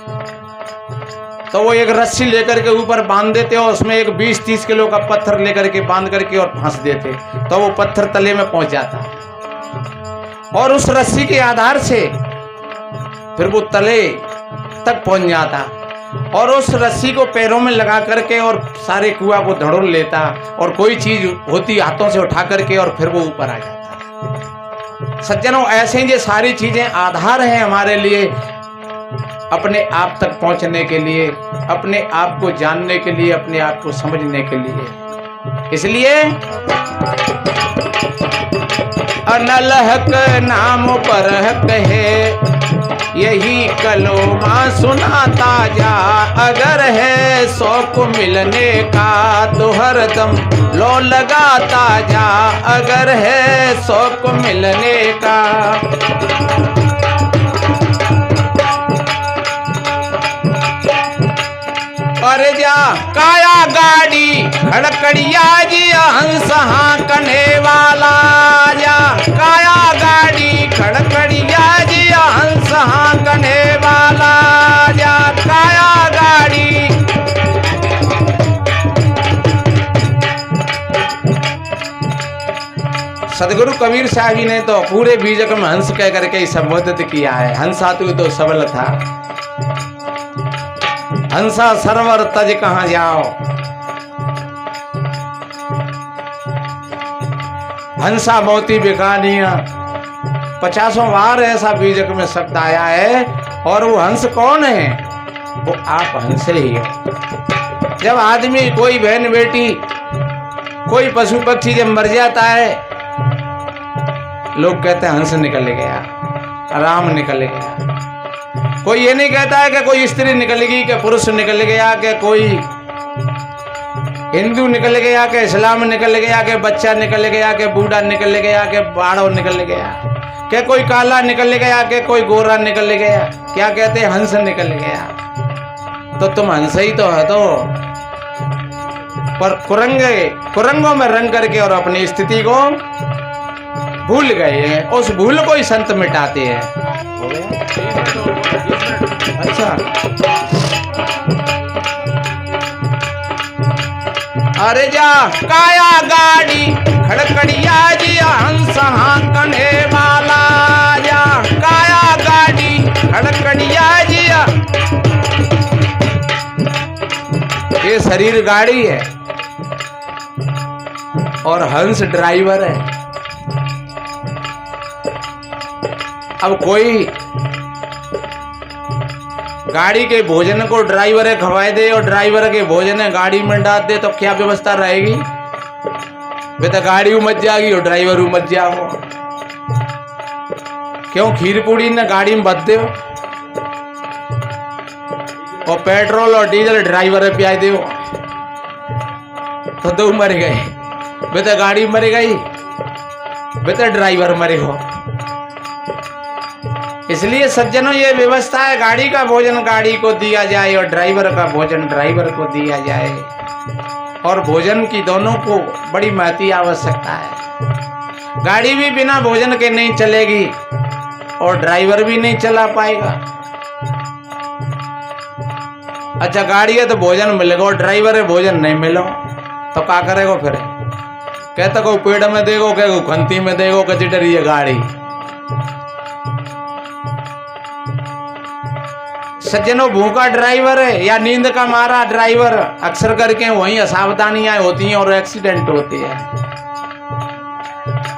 तो वो एक रस्सी लेकर के ऊपर बांध देते और उसमें एक 20-30 किलो का पत्थर लेकर के बांध करके और फंस देते, तो वो पत्थर तले में पहुंच जाता और उस रस्सी के आधार से फिर वो तले तक पहुंच जाता, और उस रस्सी को पैरों में लगा करके और सारे कुआं को धड़ोल लेता, और कोई चीज होती हाथों से उठा करके और फिर वो ऊपर आ जाता। सज्जनों, ऐसे ही ये सारी चीजें आधार हैं हमारे लिए अपने आप तक पहुंचने के लिए, अपने आप को जानने के लिए, अपने आप को समझने के लिए। इसलिए अनल हक नाम पर हक है, यही कलोमा सुनाता जा, अगर है शौक मिलने का तो हरदम लो लगाता जा, अगर है शौक मिलने का। अरे जा काया गाड़ी खड़कड़िया जी हंस हाँकने वाला जा, काया गाड़ी खड़कड़िया जी हंस हाँकने वाला जा, काया गाड़ी। सदगुरु कबीर साहब जी ने तो पूरे बीजक में हंस कह करके ही संबोधित किया है। हंसा तो सबल था, हंसा सरवर तज कहां जाओ, हंसा मोती बिकानिया। 50 बार ऐसा बीजक में शब्द आया है। और वो हंस कौन है? वो आप हंस ही हो। जब आदमी, कोई बहन बेटी, कोई पशु पक्षी जब मर जाता है, लोग कहते हैं हंस निकल गया, राम निकल गया। कोई ये नहीं कहता है कि कोई स्त्री निकल गई, कि पुरुष निकल गया, कि कोई हिंदू निकल गया, कि इस्लाम निकल गया, कि बच्चा निकल गया, कि बूढ़ा निकल गया, कि बाड़ो निकल गया, कि कोई काला निकल गया, कि कोई गोरा निकल गया। क्या कहते हैं? हंस निकल गया। तो तुम हंस ही तो है। तो पर कुरंगों में रंग करके और अपनी स्थिति को भूल गए हैं। उस भूल को ही संत मिटाते हैं। अच्छा, अरे जा काया गाड़ी खड़कड़िया जी हंस हाँकने वाला जा, काया गाड़ी खड़कड़िया जी। ये शरीर गाड़ी है और हंस ड्राइवर है। अब कोई गाड़ी के भोजन को ड्राइवर खवाए दे और ड्राइवर के भोजन गाड़ी में डाल दे, तो क्या व्यवस्था रहेगी? वे तो गाड़ी उमच जाएगी और ड्राइवर उमच जाओ। क्यों? खीर पूड़ी ने गाड़ी में बद दो और पेट्रोल और डीजल ड्राइवर पिया दो, तो दो मर गए। वे तो गाड़ी मर गई, वे तो ड्राइवर मरे हो। इसलिए सज्जनों, ये व्यवस्था है, गाड़ी का भोजन गाड़ी को दिया जाए और ड्राइवर का भोजन ड्राइवर को दिया जाए। और भोजन की दोनों को बड़ी महती आवश्यकता है। गाड़ी भी बिना भोजन के नहीं चलेगी और ड्राइवर भी नहीं चला पाएगा। अच्छा, गाड़ी है तो भोजन मिलेगा और ड्राइवर है भोजन नहीं मिलो, तो क्या करेगा फिर? कहता को पेड़ में देगो, कहो खंती में देगो, कची डरी है गाड़ी। सज्जनों, भूखा ड्राइवर है या नींद का मारा ड्राइवर अक्सर करके वहीं असावधानियां होती हैं और एक्सीडेंट होते हैं।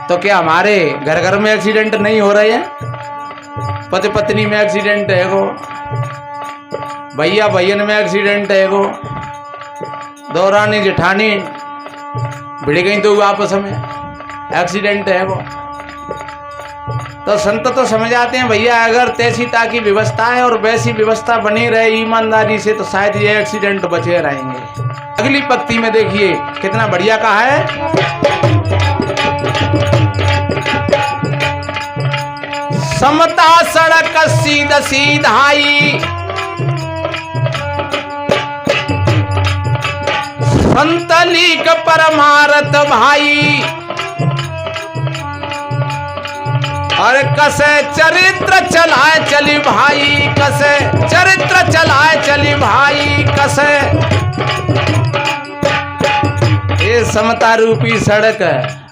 तो क्या हमारे घर घर में एक्सीडेंट नहीं हो रहे हैं? पति पत्नी में एक्सीडेंट है गो, भैया भैयन में एक्सीडेंट है गो, दौरानी जेठानी भिड़ गई तो आपस में एक्सीडेंट है गो। तो संत तो समझाते हैं भैया, अगर तैसी ताकि व्यवस्था है और वैसी व्यवस्था बनी रहे ईमानदारी से, तो शायद ये एक्सीडेंट बचे रहेंगे। अगली पंक्ति में देखिए कितना बढ़िया कहा है। समता सड़क सीध सीधाई, संतलीक परमारथ भाई, और कसे चरित्र चलाए चली भाई, कसे चरित्र चलाए चली भाई, कसे। ये समता रूपी सड़क है।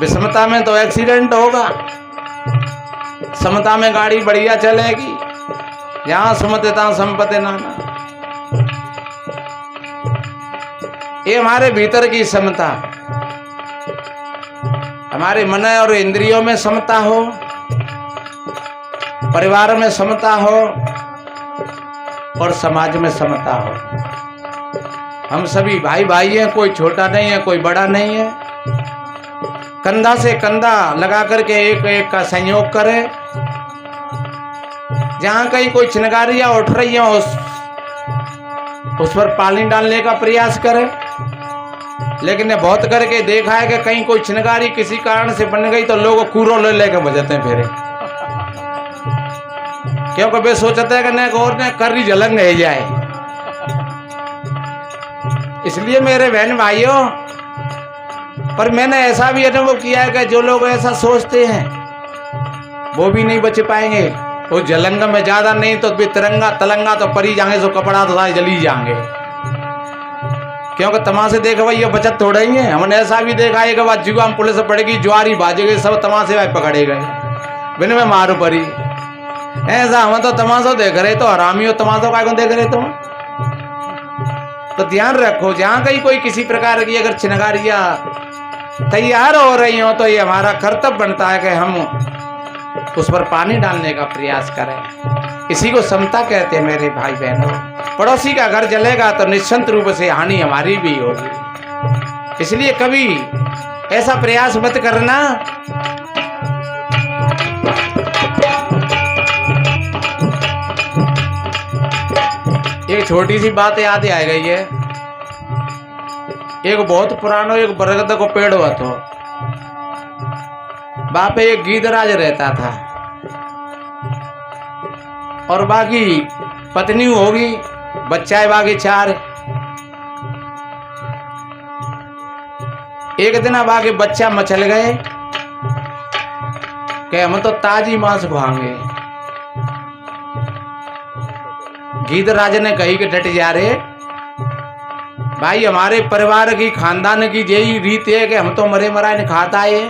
विषमता में तो एक्सीडेंट होगा, समता में गाड़ी बढ़िया चलेगी। जहां सुमते तहां संपत्ति नाना। ये हमारे भीतर की समता, हमारे मन और इंद्रियों में समता हो, परिवार में समता हो और समाज में समता हो। हम सभी भाई भाई हैं, कोई छोटा नहीं है, कोई बड़ा नहीं है। कंधा से कंधा लगा करके एक एक का सहयोग करे। जहां कहीं कोई चिनगारियां उठ रही है उस पर पानी डालने का प्रयास करे। लेकिन बहुत करके देखा है कि कहीं कोई चिनगारी किसी कारण से बन गई तो लोग कूरो ले लेकर बजाते हैं फिर, क्योंकि वे सोचते हैं कि न और ने कर्री जलंग है जाए। इसलिए मेरे बहन भाइयों, पर मैंने ऐसा भी अनुभव किया है कि जो लोग ऐसा सोचते हैं वो भी नहीं बच पाएंगे। वो जलंग में ज्यादा नहीं तो भी तिरंगा तलंगा तो परी जाएंगे, सो कपड़ा तो सारे जली जाएंगे, क्योंकि तमाशे देखे भाई ये बचत थोड़ा ही है। हमने ऐसा भी देखा है कि बाद जुआ में पुलिस पड़ेगी, ज्वारी बाजेगी, सब तमाशे भाई पकड़े गए, बिन में मारू परी। ऐसा हम तो तमाशा देख रहे तो हरामी हो, तमाशा का देख रहे तो ध्यान रखो, जहां कहीं कोई किसी प्रकार की अगर चिनगारियां तैयार हो रही हो तो ये हमारा कर्तव्य बनता है कि हम उस पर पानी डालने का प्रयास करें। इसी को समता कहते हैं मेरे भाई बहनों। पड़ोसी का घर जलेगा तो निश्चित रूप से हानि हमारी भी होगी, इसलिए कभी ऐसा प्रयास मत करना। एक छोटी सी बात याद आ गई है। एक बहुत पुरानो एक बरगद को पेड़ हुआ तो वहां पे एक गीदराज रहता था और बाकी पत्नी होगी, बच्चा है बाकी 4। एक दिन बाकी बच्चा मचल गए कि हम तो ताजी मांस खाएंगे। गीदराज ने कही कि डट जा रे भाई, हमारे परिवार की खानदान की यही रीत है कि हम तो मरे मराए ने खाता है,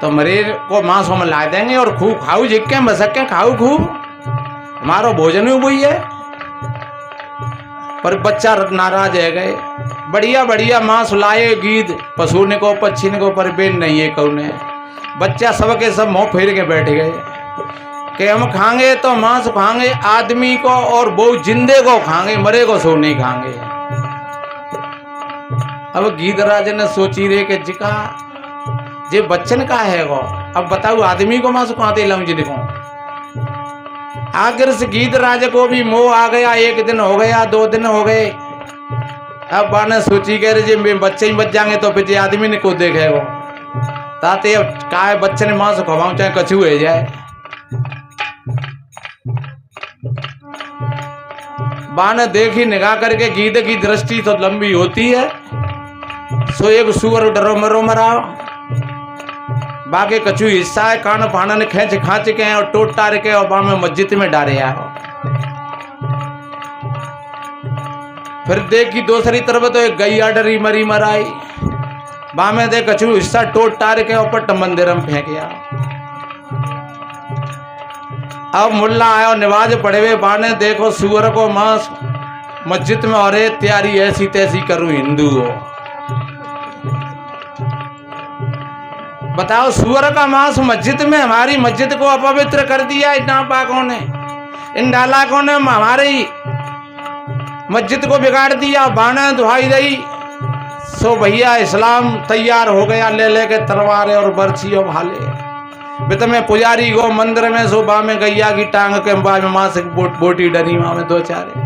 तो मरे को मांस हम ला देंगे और खूब खाऊ, जिक्के मसक्के खाऊ खूब, हमारा भोजन ही वही है। पर बच्चा नाराज है गए, बढ़िया बढ़िया मांस लाए गीद, पशु ने को पक्षी ने को, पर बेन नहीं है कौन। बच्चा सबके सब मुंह फेर के बैठ गए कि हम खाएंगे तो मांस खाएंगे आदमी को, और वो जिंदे को खाएंगे, मरे को सो नहीं खाएंगे। अब गीदराज ने सोची रे कि जिका जे बच्चन का है वो, अब बताओ आदमी को मांस खाते लाऊं जिनको। आखिर से गीदराज को भी मोह आ गया। 1 दिन हो गया, 2 दिन हो गए। अब बाने सोची कह रहे जी बच्चे ही बच जाएंगे तो फिर आदमी ने को देखेगा, ताते अब का बच्चे ने मांस खवाऊं चाहे कछू हो जाए। बाने देखी निगाह करके, गीद की दृष्टि तो लंबी होती है, सो एक सुअर डरो मरो मरा, बाकी कछु हिस्सा है कान पाना ने खेच खाच के और टोट टार के और में मस्जिद में डाले आओ। फिर देखी दूसरी तरफ तो एक गैया डरी मरी मराई, बा में देख कछु हिस्सा टोट टार के और पट मंदिर में फेंक गया। अब मुल्ला आयो नमाज पढ़े हुए, बाने देखो सुअर को मांस मस्जिद में, और तैयारी ऐसी तैसी करूं हिंदू हो। बताओ सुअर का मांस मस्जिद में, हमारी मस्जिद को अपवित्र कर दिया इन नापाकों ने, इन डालाकों ने हमारी मस्जिद को बिगाड़ दिया। बाने दुहाई रही सो भैया इस्लाम तैयार हो गया, ले लेके तलवार और बर्छी और भाले। बित में पुजारी गो मंदिर में, सो बा में गैया की टांग के बा में मांस बोटी डरी वहां में 2-4।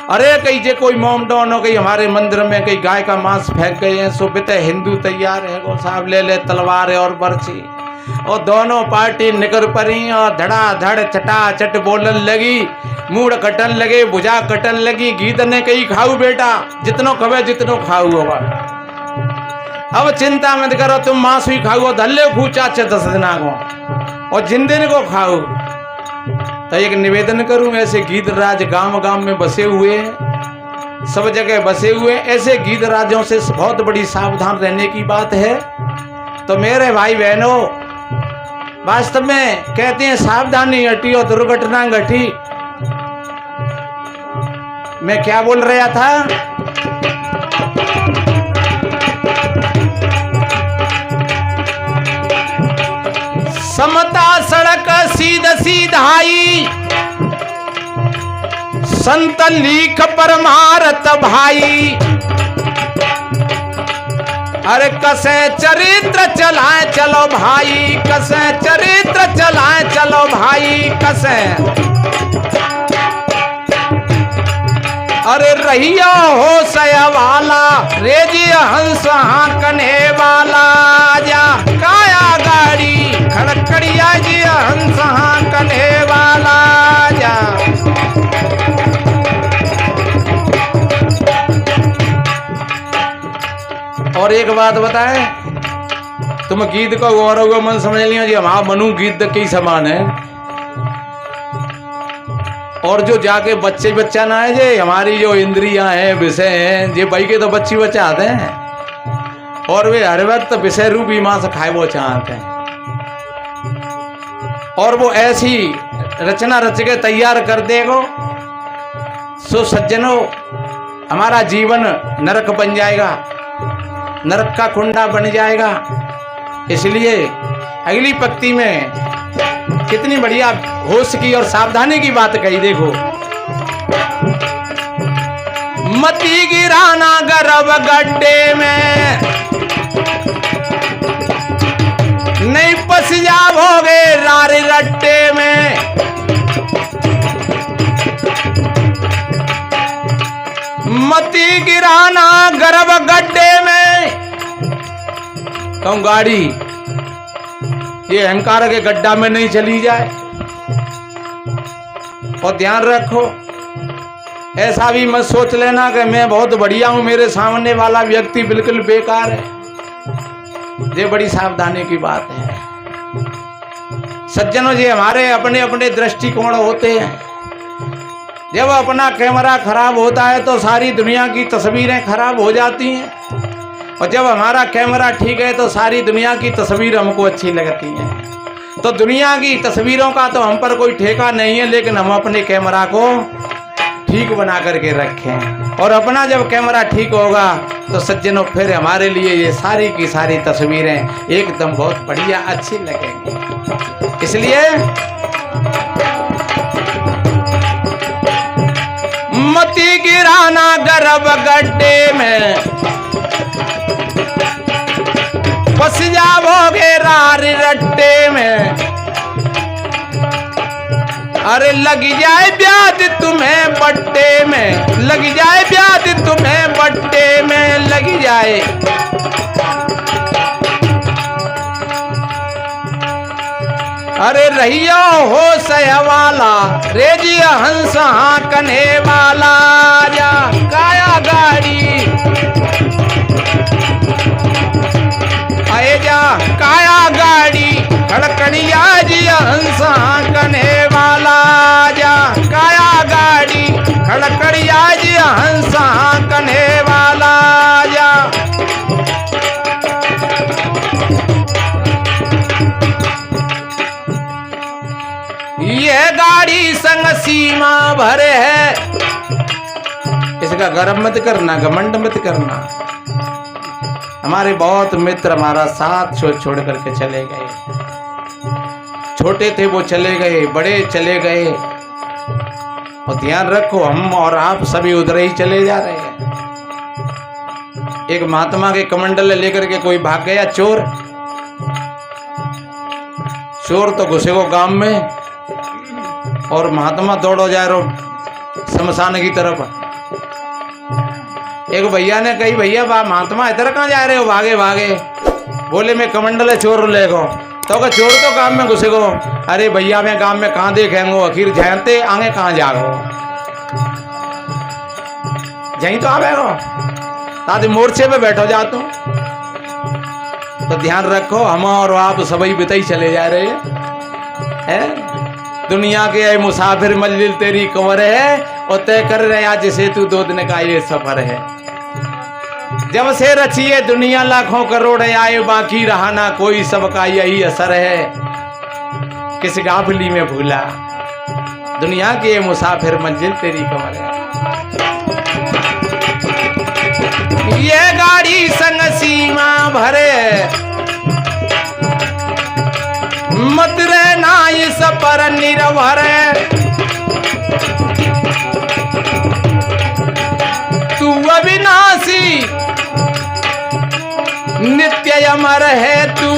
अरे कहीं जे कोई मोम डॉन हो गई हमारे मंदिर में, कई गाय का मांस फेंक गए हैं, सो बिते हिंदू तैयार है गो साहब ले ले तलवार और बर्छी, और दोनों पार्टी निकर पड़ी और धड़ाधड़ चटाचट बोलन लगी, मूड कटन लगे, भुजा कटन लगी। गीत ने कही खाऊ बेटा, जितनो खबे जितनो खाऊ होगा, अब चिंता मत करो, तुम मांस ही खाओ, धल्ले खूचा 10 दिना को और जिंदे को खाओ। तो एक निवेदन करूं, ऐसे गीदराज गांव गांव में बसे हुए हैं, सब जगह बसे हुए, ऐसे गीदराजों से बहुत बड़ी सावधान रहने की बात है। तो मेरे भाई बहनों, वास्तव में कहते हैं सावधानी हटी और दुर्घटना घटी। मैं क्या बोल रहा था, समता सड़क सीध सीधाई, संत लीख परमारत भाई। अरे कसे चरित्र चलाए चलो भाई, कसे चरित्र चलाए चलो भाई, कसे। अरे रहियो हो सया वाला, रेजी हंस हाकने वाला, जा काया गाड़ी खड़खड़िया जी हंस हाकने वाला जा। और एक बात बताएं, तुम गीत को गौरव मन समझ लियो जी, हमारा मनु गीत के समान है। और जो जाके बच्चा ना है जे हमारी जो इंद्रियां हैं, विषय हैं, जे भाई के तो बच्चा आते हैं और वे हर वक्त विषय रूपी मां से खाए वो चाहते हैं। और वो ऐसी रचना रच के तैयार कर देगो सो सज्जनों हमारा जीवन नरक बन जाएगा, नरक का कुंडा बन जाएगा। इसलिए अगली पंक्ति में कितनी बढ़िया होश की और सावधानी की बात कही, देखो। मती गिराना गर्भ गड्ढे में, नहीं फंस जाओगे रारे रट्टे में। मती गिराना गर्भ गड्ढे में, कहूं गाड़ी ये अहंकार के गड्ढा में नहीं चली जाए। और ध्यान रखो, ऐसा भी मत सोच लेना कि मैं बहुत बढ़िया हूं, मेरे सामने वाला व्यक्ति बिल्कुल बेकार है। ये बड़ी सावधानी की बात है सज्जनों जी। हमारे अपने अपने दृष्टिकोण होते हैं। जब अपना कैमरा खराब होता है तो सारी दुनिया की तस्वीरें खराब हो जाती हैं, और जब हमारा कैमरा ठीक है तो सारी दुनिया की तस्वीर हमको अच्छी लगती हैं। तो दुनिया की तस्वीरों का तो हम पर कोई ठेका नहीं है, लेकिन हम अपने कैमरा को ठीक बना करके रखें। और अपना जब कैमरा ठीक होगा तो सज्जनों फिर हमारे लिए ये सारी की सारी तस्वीरें एकदम बहुत बढ़िया अच्छी लगेंगी। इसलिए मती गिराना गर्भ गड्ढे में, फंस जाओगे रार रट्टे में। अरे लग जाए ब्याज तुम्हें बट्टे में, लग जाए ब्याज तुम्हें बट्टे में लग जाए। अरे रहियो हो सहवाला रे जी हंस हाँकने वाला, जा काया गाड़ी आए जा काया गाड़ी खड़कड़िया जी हंस हाँकने वाला, जा काया गाड़ी खड़कड़िया जी हंस हाँकने वाला, जा। ये गाड़ी संग सीमा भरे है, इसका गर्व मत करना, घमंड मत करना। हमारे बहुत मित्र हमारा साथ छोड़ करके चले गए। छोटे थे वो चले गए, बड़े चले गए, और ध्यान रखो हम और आप सभी उधर ही चले जा रहे हैं। एक महात्मा के कमंडल लेकर के कोई भाग गया चोर। चोर तो घुसे वो गांव में, और महात्मा दौड़ो जा रहे शमशान की तरफ। एक भैया ने कही, भैया महात्मा इधर कहाँ जा रहे हो, भागे भागे। बोले मैं कमंडल चोर ले गो। तो का चोर तो गांव में घुसे गो। अरे भैया मैं गांव में कहाँ देखेंगो, आखिर जानते आगे कहाँ जागो, यहीं तो आवेगो, ताकि मोर्चे पे बैठो जा तुम। तो ध्यान रखो हम और आप सभी बिताई चले जा रहे हैं। दुनिया के मुसाफिर मंजिल तेरी कमर है, और तय कर रहे आज से तू 2 दिन का ये सफर है। जब से रचिए दुनिया लाखों करोड़ आए, बाकी रहा ना कोई, सबका यही असर है। किस गाफिली में भूला दुनिया के मुसाफिर मंजिल तेरी कमर है। ये गाड़ी संग सीमा भरे, मत रहना इस पर निर्भर। तू अविनाशी नित्य अमर है, तू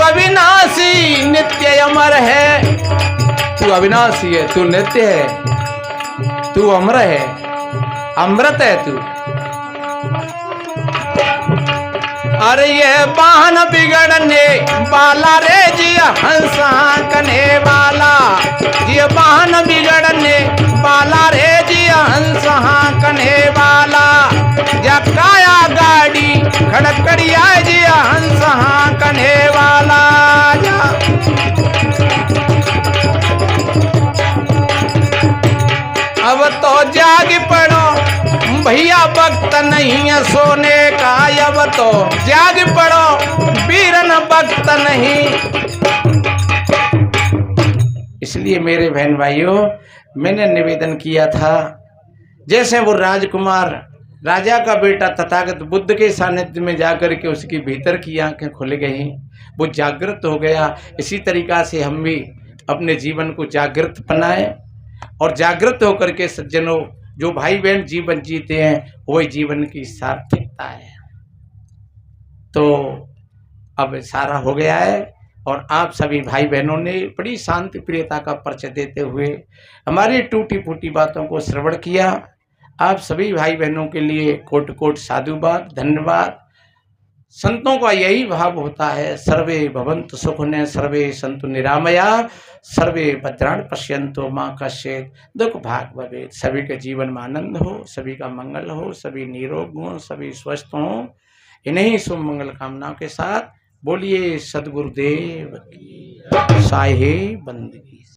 अविनाशी नित्य अमर है। तू अविनाशी है, तू नित्य है, तू अमर है, अमृत है तू। अरे ये वाहन बिगड़ने वाला रे जी हंस हाँकने वाला, ये वाहन बिगड़ने वाला रे जी हंस हाँकने वाला। काया गाड़ी खड़कड़िया जी हंस हाँकने वाला जा। अब तो जाग पड़ो भैया वक्त नहीं है सोने का, अब तो जाग पड़ो वीरन वक्त नहीं। इसलिए मेरे बहन भाइयों, मैंने निवेदन किया था, जैसे वो राजकुमार राजा का बेटा तथागत बुद्ध के सानिध्य में जाकर के उसकी भीतर की आंखें खुल गई, वो जागृत हो गया, इसी तरीका से हम भी अपने जीवन को जागृत बनाएं और जागृत होकर के सज्जनों जो भाई बहन जीवन जीते हैं वही जीवन की सार्थकता है। तो अब सारा हो गया है और आप सभी भाई बहनों ने बड़ी शांति प्रियता का परिचय देते हुए हमारी टूटी फूटी बातों को श्रवण किया। आप सभी भाई बहनों के लिए कोटि कोटि साधुवाद, धन्यवाद। संतों का यही भाव होता है, सर्वे भवन्तु सुखिनः, सर्वे सन्तु निरामया, सर्वे भद्राणि पश्यन्तु मा कश्चित् दुःख भाग् भवेत्। सभी के जीवन में आनंद हो, सभी का मंगल हो, सभी निरोग हो, सभी स्वस्थ हों। इन्हीं शुभ मंगल कामनाओं के साथ बोलिए सद्गुरुदेव की साहे बंदगी।